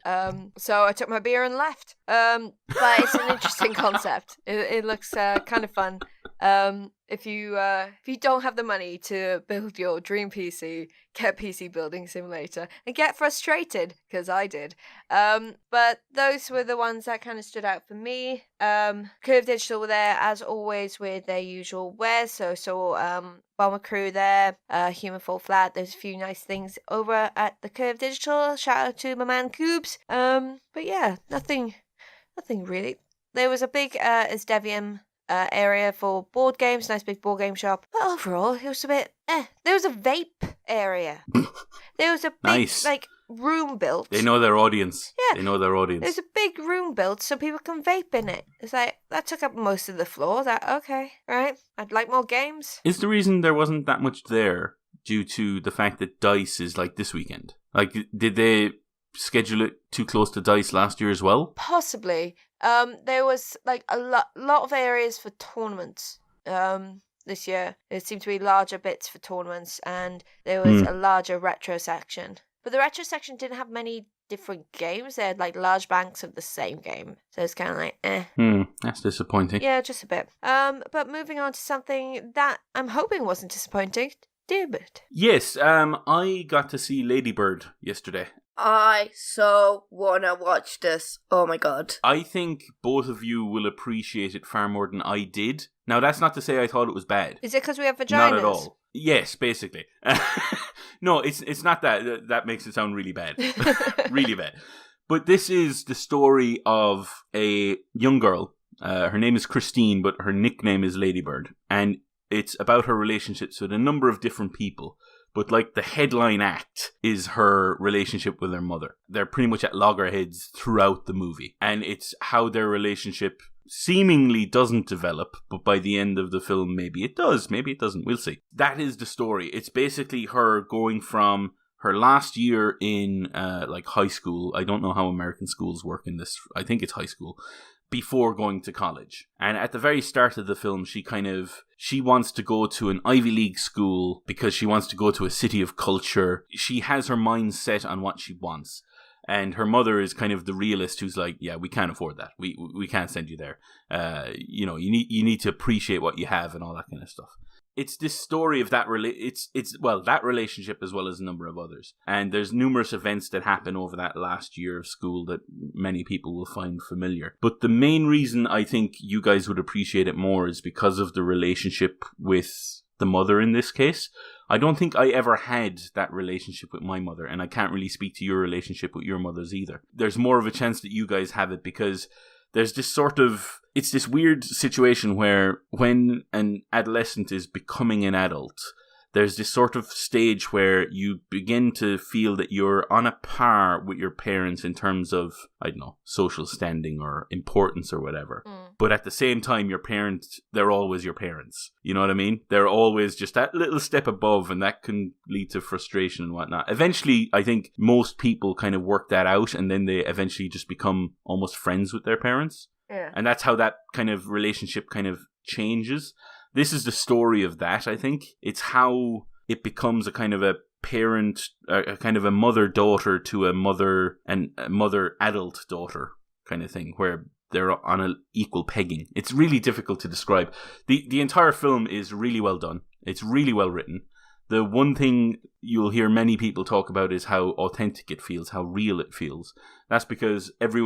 So I took my beer and left. But it's an interesting concept. It looks kind of fun. If you don't have the money to build your dream PC, get PC Building Simulator and get frustrated, because I did. But those were the ones that kind of stood out for me. Curve Digital were there as always with their usual wares. So Bomber Crew there, Human Fall Flat. There's a few nice things over at the Curve Digital. Shout out to my man Coobs. But yeah, nothing really. There was a big Asdevium area for board games, nice big board game shop. But overall, it was a bit There was a vape area. There was a big nice. Room built. They know their audience. Yeah. They know their audience. There's a big room built so people can vape in it. It's like, that took up most of the floor. Okay, right. I'd like more games. Is the reason there wasn't that much there due to the fact that DICE is like this weekend? Like, did they schedule it too close to DICE last year as well? Possibly. There was like a lot of areas for tournaments. This year there seemed to be larger bits for tournaments, and there was a larger retro section. But the retro section didn't have many different games. They had like large banks of the same game, so it's kind of like That's disappointing. Yeah, just a bit. But moving on to something that I'm hoping wasn't disappointing. Diarmuid. Yes, I got to see Lady Bird yesterday. I so wanna watch this. Oh my god. I think both of you will appreciate it far more than I did. Now, that's not to say I thought it was bad. Is it because we have vaginas? Not at all. Yes, basically. No, it's not that. That makes it sound really bad. Really bad. But this is the story of a young girl. Her name is Christine, but her nickname is Ladybird. And it's about her relationships with a number of different people. But like the headline act is her relationship with her mother. They're pretty much at loggerheads throughout the movie. And it's how their relationship seemingly doesn't develop, but by the end of the film, maybe it does, maybe it doesn't. We'll see. That is the story. It's basically her going from her last year in like high school. I don't know how American schools work in this. I think it's high school. Before going to college. And at the very start of the film, she wants to go to an Ivy League school because she wants to go to a city of culture. She has her mind set on what she wants. And her mother is kind of the realist who's like, yeah, we can't afford that. We can't send you there. You need to appreciate what you have and all that kind of stuff. It's this story of that that relationship as well as a number of others. And there's numerous events that happen over that last year of school that many people will find familiar. But the main reason I think you guys would appreciate it more is because of the relationship with the mother in this case. I don't think I ever had that relationship with my mother, and I can't really speak to your relationship with your mothers either. There's more of a chance that you guys have it because there's this it's this weird situation where when an adolescent is becoming an adult, there's this sort of stage where you begin to feel that you're on a par with your parents in terms of, I don't know, social standing or importance or whatever. But at the same time, your parents, they're always your parents. You know what I mean? They're always just that little step above, and that can lead to frustration and whatnot. Eventually, I think most people kind of work that out, and then they eventually just become almost friends with their parents. Yeah. And that's how that kind of relationship kind of changes. This is the story of that, I think. It's how it becomes a kind of a parent, a kind of a mother-daughter to a mother-adult-daughter kind of thing, where they're on an equal pegging. It's really difficult to describe. The entire film is really well done. It's really well written. The one thing you'll hear many people talk about is how authentic it feels, how real it feels. That's because every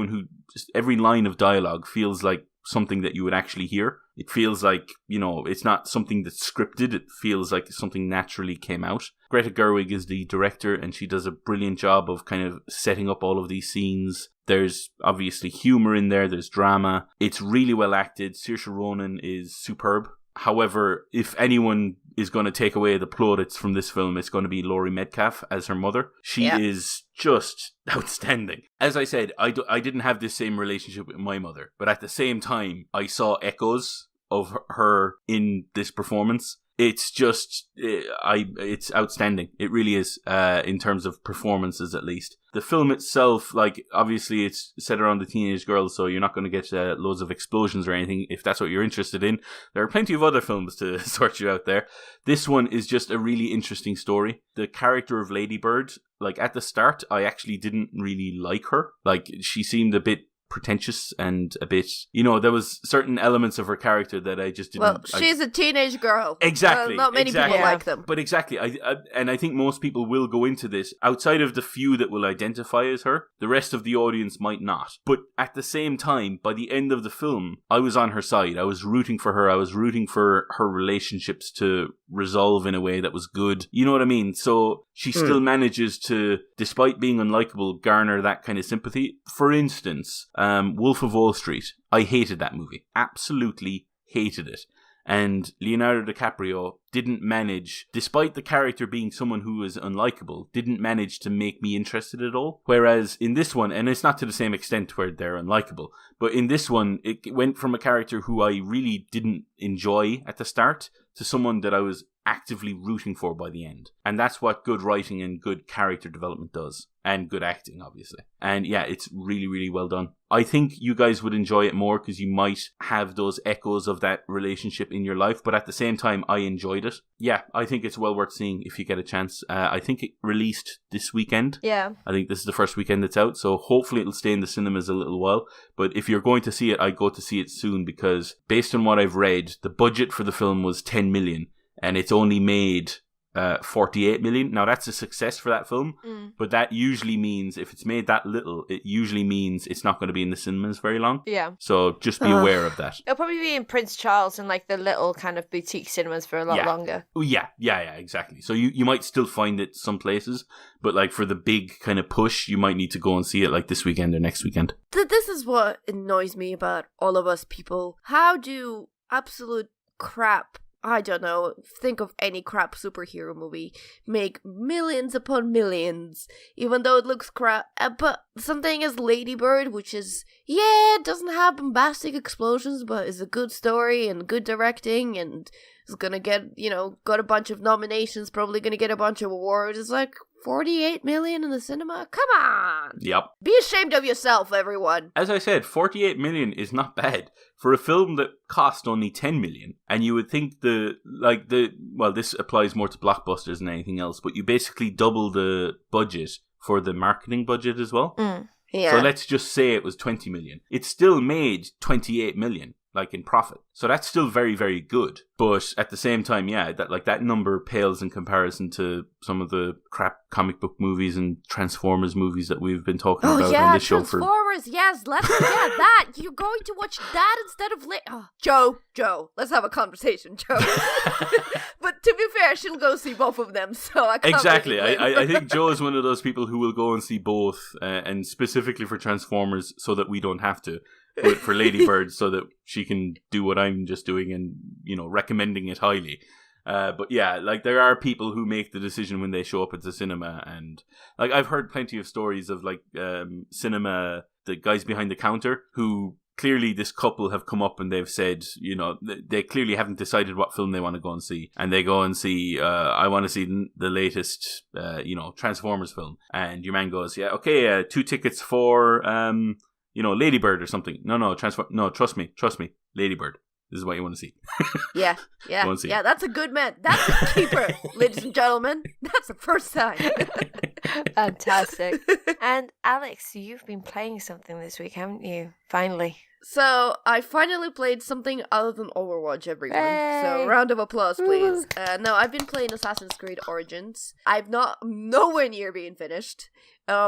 line of dialogue feels like something that you would actually hear. It feels like, it's not something that's scripted. It feels like something naturally came out. Greta Gerwig is the director, and she does a brilliant job of kind of setting up all of these scenes. There's obviously humor in there. There's drama. It's really well acted. Saoirse Ronan is superb. However, if anyone is going to take away the plaudits from this film, it's going to be Laurie Metcalf as her mother. She is just outstanding. As I said, I didn't have this same relationship with my mother, but at the same time, I saw echoes of her in this performance. It's just, it's outstanding. It really is, in terms of performances at least. The film itself, like, obviously it's set around the teenage girl, so you're not going to get loads of explosions or anything if that's what you're interested in. There are plenty of other films to sort you out there. This one is just a really interesting story. The character of Lady Bird, like, at the start, I actually didn't really like her. Like, she seemed a bit pretentious and a bit, there was certain elements of her character that I just didn't. Well, she's a teenage girl. Exactly. Not many people like them. But exactly, I think most people will go into this outside of the few that will identify as her. The rest of the audience might not. But at the same time, by the end of the film, I was on her side. I was rooting for her. I was rooting for her relationships to resolve in a way that was good. You know what I mean? So she still manages to, despite being unlikable, garner that kind of sympathy. For instance, Wolf of Wall Street. I hated that movie. Absolutely hated it. And Leonardo DiCaprio didn't manage, despite the character being someone who was unlikable, didn't manage to make me interested at all. Whereas in this one, and it's not to the same extent where they're unlikable, but in this one, it went from a character who I really didn't enjoy at the start to someone that I was actively rooting for by the end. And that's what good writing and good character development does. And good acting, obviously. And yeah, it's really, really well done. I think you guys would enjoy it more because you might have those echoes of that relationship in your life. But at the same time, I enjoyed it. Yeah, I think it's well worth seeing if you get a chance. I think it released this weekend. Yeah. I think this is the first weekend it's out. So hopefully it'll stay in the cinemas a little while. But if you're going to see it, I'd go to see it soon because based on what I've read, the budget for the film was 10 million. And it's only made 48 million. Now that's a success for that film, but that usually means if it's made that little, it usually means it's not going to be in the cinemas very long. Yeah. So just be aware of that. It'll probably be in Prince Charles and like the little kind of boutique cinemas for a lot longer. Oh, yeah, exactly. So you might still find it some places, but like for the big kind of push, you might need to go and see it like this weekend or next weekend. This is what annoys me about all of us people. How do absolute crap, I don't know, think of any crap superhero movie, make millions upon millions, even though it looks crap. But something as Lady Bird, which is, it doesn't have bombastic explosions, but is a good story and good directing, and is gonna get, got a bunch of nominations, probably gonna get a bunch of awards. It's like 48 million in the cinema? Come on! Yep. Be ashamed of yourself, everyone. As I said, 48 million is not bad for a film that cost only 10 million. And you would think this applies more to blockbusters than anything else, but you basically double the budget for the marketing budget as well. Yeah. So let's just say it was 20 million. It still made 28 million. Like in profit. So that's still very, very good. But at the same time, that number pales in comparison to some of the crap comic book movies and Transformers movies that we've been talking about on this show. Transformers, yes, let's forget that. You're going to watch that instead of Joe, let's have a conversation, Joe. But to be fair, she'll go see both of them, so I can't. Exactly. I think Joe is one of those people who will go and see both, and specifically for Transformers so that we don't have to. But for Lady Bird, so that she can do what I'm just doing and, recommending it highly. But yeah, like there are people who make the decision when they show up at the cinema. And like I've heard plenty of stories of like cinema, the guys behind the counter who clearly this couple have come up and they've said, they clearly haven't decided what film they want to go and see. And they go and see, I want to see the latest, Transformers film. And your man goes, 2 tickets for... Lady Bird or something. No, trust me, Lady Bird. This is what you want to see. Yeah, that's a good man. That's a keeper, ladies and gentlemen. That's the first time. Fantastic. And Alex, you've been playing something this week, haven't you? Finally. So, I finally played something other than Overwatch, everyone. Hey. So, round of applause, please. No, I've been playing Assassin's Creed Origins. I'm nowhere near being finished.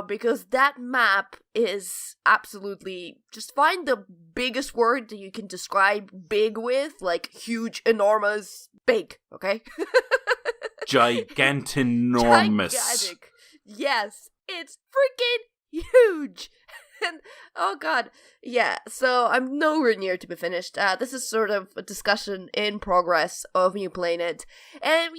Because that map is absolutely... Just find the biggest word that you can describe big with. Like, huge, enormous, big, okay? Gigantinormous. Gigantic. Yes, it's freaking huge. And, oh god, yeah, so I'm nowhere near to be finished. This is sort of a discussion in progress of me playing it. And,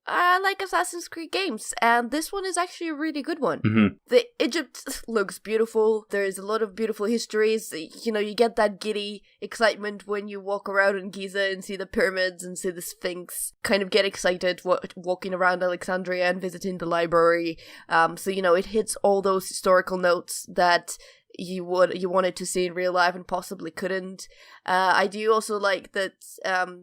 I like Assassin's Creed games, and this one is actually a really good one. Mm-hmm. The Egypt looks beautiful. There's a lot of beautiful histories. You get that giddy excitement when you walk around in Giza and see the pyramids and see the Sphinx. Kind of get excited walking around Alexandria and visiting the library. So, it hits all those historical notes that you wanted to see in real life and possibly couldn't. I do also like that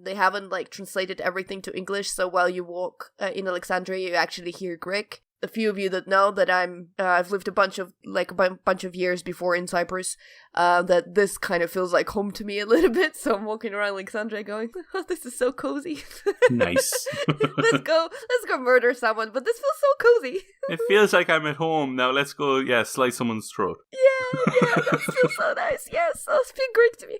they haven't translated everything to English, so while you walk in Alexandria, you actually hear Greek. A few of you that know that I've lived a bunch of years before in Cyprus, that this kind of feels like home to me a little bit. So I'm walking around Alexandria going, "Oh, this is so cozy." Nice. let's go murder someone, but this feels so cozy. It feels like I'm at home now. Let's go, slice someone's throat. Yeah, that feels so nice. Yes, speak Greek to me.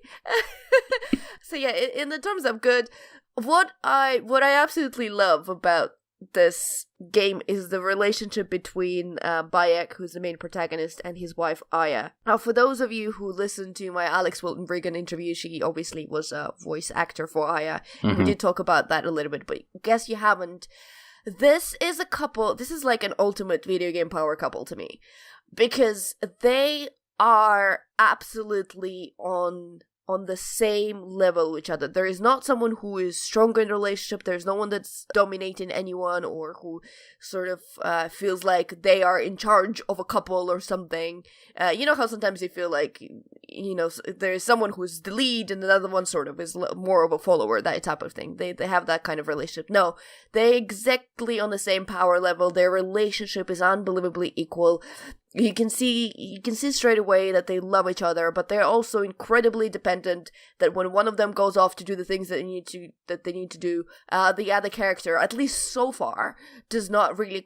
So yeah, in the terms of good, what I absolutely love about this game is the relationship between Bayek, who's the main protagonist, and his wife Aya. Now, for those of you who listened to my Alex Wilton Regan interview, she obviously was a voice actor for Aya. Mm-hmm. We did talk about that a little bit, but guess you haven't. This is like an ultimate video game power couple to me, because they are absolutely on the same level with each other. There is not someone who is stronger in the relationship. There's no one that's dominating anyone or who sort of feels like they are in charge of a couple or something. You know how sometimes you feel like, there's someone who's the lead and another one sort of is more of a follower, that type of thing. They have that kind of relationship. No, they're exactly on the same power level. Their relationship is unbelievably equal. You can see straight away that they love each other, but they're also incredibly dependent. That when one of them goes off to do the things that they need to do, the other character, at least so far, does not really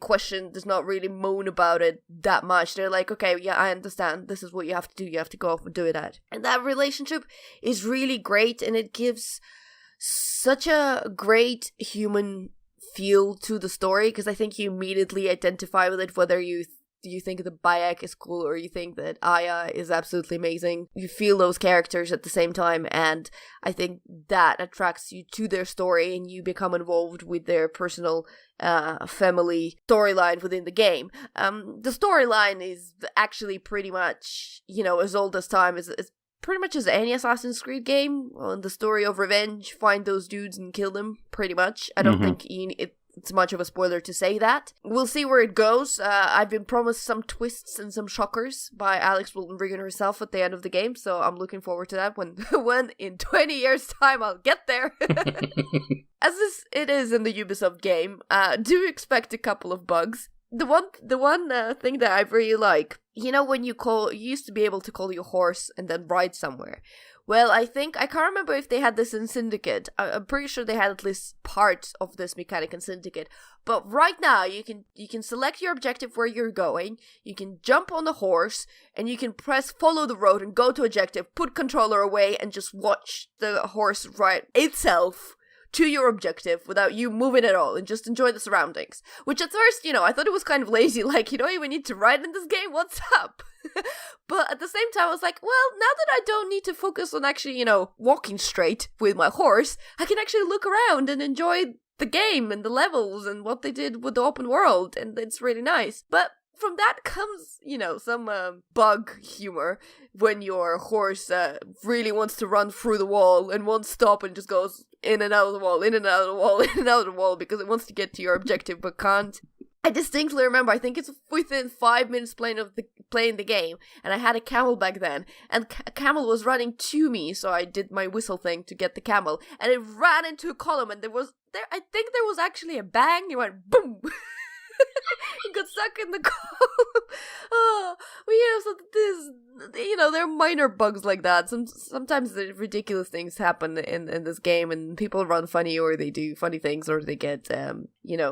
moan about it that much. They're like, okay, yeah, I understand. This is what you have to do. You have to go off and do that. And that relationship is really great, and it gives such a great human feel to the story, because I think you immediately identify with it, whether you think that Bayek is cool or you think that Aya is absolutely amazing. You feel those characters at the same time, and I think that attracts you to their story and you become involved with their personal family storyline within the game. The storyline is actually pretty much, as old as time. It's pretty much as any Assassin's Creed game. The story of revenge, find those dudes and kill them, pretty much. I don't think it's much of a spoiler to say that. We'll see where it goes. I've been promised some twists and some shockers by Alex Wilton Regan herself at the end of the game, so I'm looking forward to that when in 20 years' time I'll get there. As it is in the Ubisoft game, do expect a couple of bugs. The one thing that I really like, when you used to be able to call your horse and then ride somewhere. Well, I can't remember if they had this in Syndicate. I'm pretty sure they had at least parts of this mechanic in Syndicate. But right now, you can select your objective where you're going, you can jump on the horse, and you can press follow the road and go to objective, put controller away, and just watch the horse ride itself to your objective without you moving at all and just enjoy the surroundings. Which at first, I thought it was kind of lazy, like, you don't even need to ride in this game, what's up? But at the same time, I was like, well, now that I don't need to focus on actually, walking straight with my horse, I can actually look around and enjoy the game and the levels and what they did with the open world, and it's really nice. But from that comes, some bug humor when your horse really wants to run through the wall and won't stop and just goes in and out of the wall, in and out of the wall, in and out of the wall because it wants to get to your objective but can't. I distinctly remember, I think it's within 5 minutes playing the game, and I had a camel back then, and a camel was running to me, so I did my whistle thing to get the camel, and it ran into a column, and I think there was actually a bang, it went boom! It got stuck in the column. Oh, well, so there are minor bugs like that. Sometimes the ridiculous things happen in this game, and people run funny, or they do funny things, or they get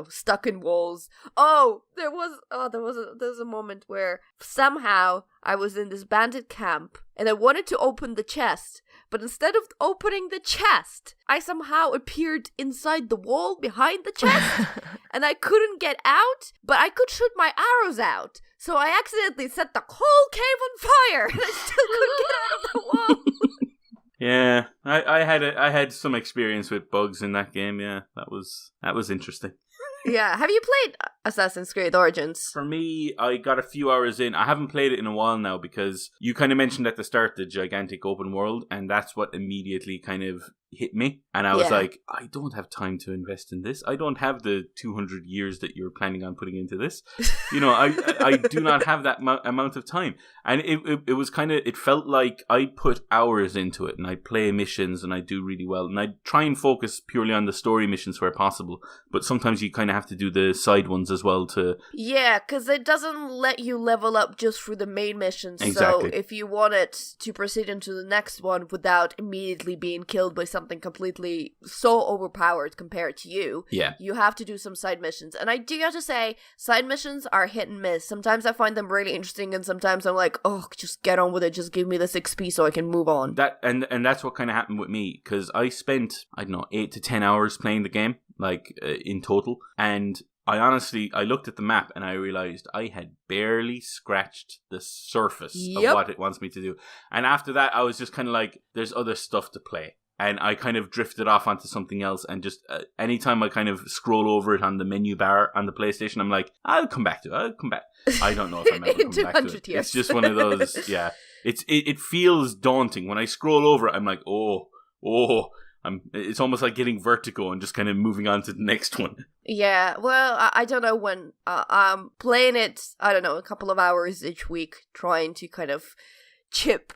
stuck in walls. There was a moment where somehow I was in this bandit camp, and I wanted to open the chest, but instead of opening the chest, I somehow appeared inside the wall behind the chest, and I couldn't get out, but I could shoot my arrows out. So I accidentally set the whole cave on fire, and I still couldn't get out of the wall. Yeah, I had some experience with bugs in that game. Yeah, that was interesting. Yeah, have you played Assassin's Creed Origins? For me, I got a few hours in. I haven't played it in a while now because you kind of mentioned at the start the gigantic open world, and that's what immediately kind of hit me. And I was like, I don't have time to invest in this. I don't have the 200 years that you're planning on putting into this. I do not have that amount of time. And it was kind of, it felt like I put hours into it, and I play missions and I do really well. And I try and focus purely on the story missions where possible. But sometimes you kind of have to do the side ones as well to... Yeah, because it doesn't let you level up just through the main missions. Exactly. So if you wanted to proceed into the next one without immediately being killed by something completely so overpowered compared to you, you have to do some side missions. And I do have to say, side missions are hit and miss. Sometimes I find them really interesting, and sometimes I'm like, oh, just get on with it. Just give me this XP so I can move on. And that's what kind of happened with me, because I spent, 8 to 10 hours playing the game, in total. And I looked at the map and I realized I had barely scratched the surface of what it wants me to do. And after that, I was just kind of like, there's other stuff to play. And I kind of drifted off onto something else. And just anytime I kind of scroll over it on the menu bar on the PlayStation, I'm like, I'll come back to it. I don't know if I'm ever coming back to it. Years. It's just one of those, It feels daunting. When I scroll over it, I'm like, it's almost like getting vertigo and just kind of moving on to the next one. Yeah, well, I don't know when. I'm playing it, I don't know, a couple of hours each week, trying to kind of chip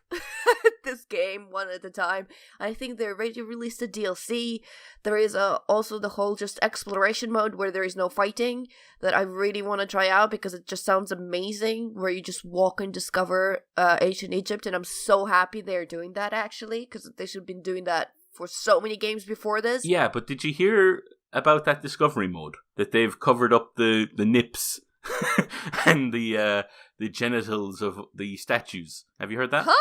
this game one at a time. I think they already released a DLC. There is also the whole just exploration mode where there is no fighting that I really want to try out because it just sounds amazing, where you just walk and discover ancient Egypt, and I'm so happy they're doing that actually, because they should have been doing that for so many games before this. Yeah, but did you hear about that discovery mode? That they've covered up the nips and the genitals of the statues. Have you heard that? Huh?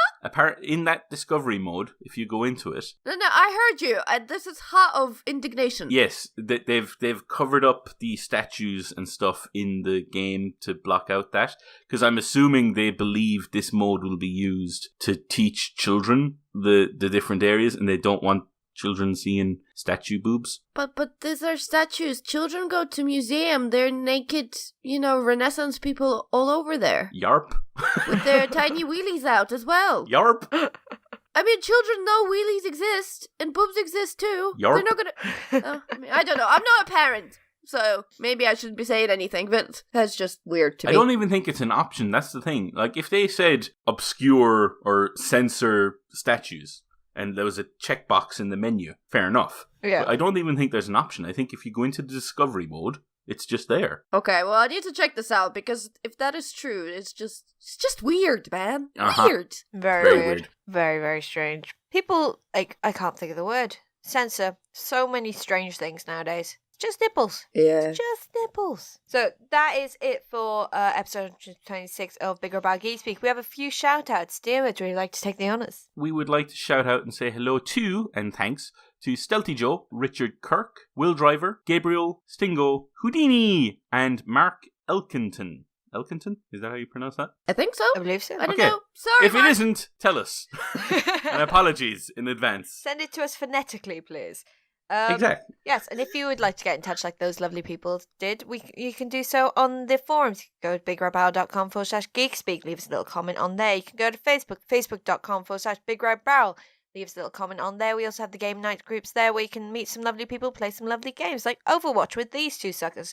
In that discovery mode, if you go into it... No, I heard you. This is hot of indignation. Yes, they've covered up the statues and stuff in the game to block out that. Because I'm assuming they believe this mode will be used to teach children the different areas, and they don't want children seeing statue boobs. But these are statues. Children go to museum. They're naked, Renaissance people all over there. Yarp. With their tiny wheelies out as well. Yarp. I mean, children know wheelies exist, and boobs exist too. Yarp. They're not gonna... I don't know. I'm not a parent, so maybe I shouldn't be saying anything, but that's just weird to me. I don't even think it's an option. That's the thing. Like, if they said obscure or censor statues, and there was a checkbox in the menu, fair enough. Yeah. But I don't even think there's an option. I think if you go into the discovery mode, it's just there. Okay, well, I need to check this out, because if that is true, it's just weird, man. Uh-huh. Weird. Very weird. Very, very strange. People, I can't think of the word. Censor so many strange things nowadays. Just nipples. Yeah. Just nipples. So that is it for episode 26 of BigRedBarel Geek Speak. We have a few shout outs. Diarmuid, would you like to take the honours? We would like to shout out and say hello to, and thanks, to Stealthy Joe, Richard Kirk, Will Driver, Gabriel, Stingo, Houdini, and Mark Elkinton. Elkinton? Is that how you pronounce that? I think so. I believe so. I don't know. Sorry, If Mark. it isn't, tell us. And apologies in advance. Send it to us phonetically, please. Exactly. Yes, and if you would like to get in touch like those lovely people did, you can do so on the forums. You can go to BigRedBarel.com/GeekSpeak, leave us a little comment on there. You can go to Facebook, Facebook.com/BigRedBarel, leave us a little comment on there. We also have the game night groups there where you can meet some lovely people, play some lovely games like Overwatch with these two suckers.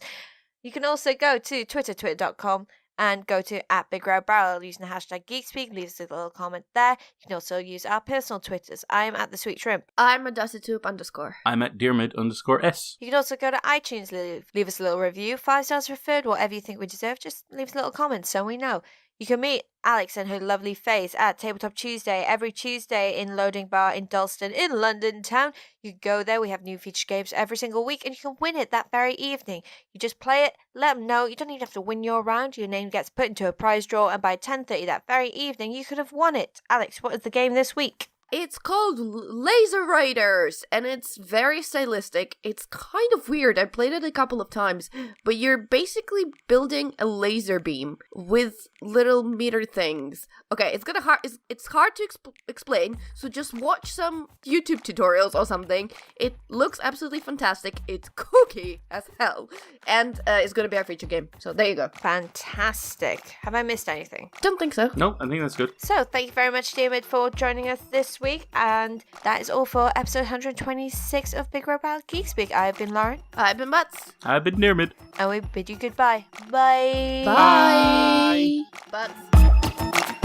You can also go to Twitter.com and go to @BigRedBarel using the hashtag GeekSpeak. Leave us a little comment there. You can also use our personal Twitters. I am at the Sweet Shrimp. I'm a _. I'm at Diarmuid_S. You can also go to iTunes, leave us a little review. 5 stars preferred, whatever you think we deserve. Just leave us a little comment so we know. You can meet Alex and her lovely face at Tabletop Tuesday every Tuesday in Loading Bar in Dalston in London town. You can go there. We have new featured games every single week, and you can win it that very evening. You just play it, let them know. You don't even have to win your round. Your name gets put into a prize draw, and by 10:30 that very evening, you could have won it. Alex, what is the game this week? It's called Laser Riders, and it's very stylistic. It's kind of weird. I played it a couple of times, but you're basically building a laser beam with little meter things. Okay, it's hard to explain, so just watch some YouTube tutorials or something. It looks absolutely fantastic. It's kooky as hell, and it's gonna be our feature game. So there you go. Fantastic. Have I missed anything? Don't think so. No, I think that's good. So, thank you very much, Diarmuid, for joining us this week. And that is all for episode 126 of BigRedBarel Geek Speak. I've been Lauren. I've been Butts. I've been Diarmuid. And we bid you goodbye. Bye. Bye. Butts.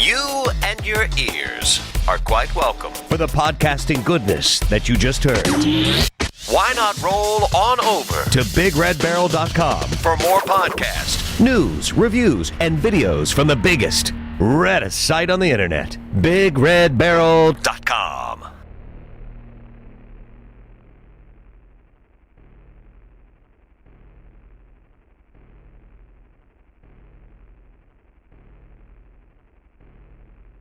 You and your ears are quite welcome. For the podcasting goodness that you just heard. Why not roll on over To BigRedBarel.com for more podcasts? news, reviews, and videos from the biggest, reddest site on the internet. BigRedBarel.com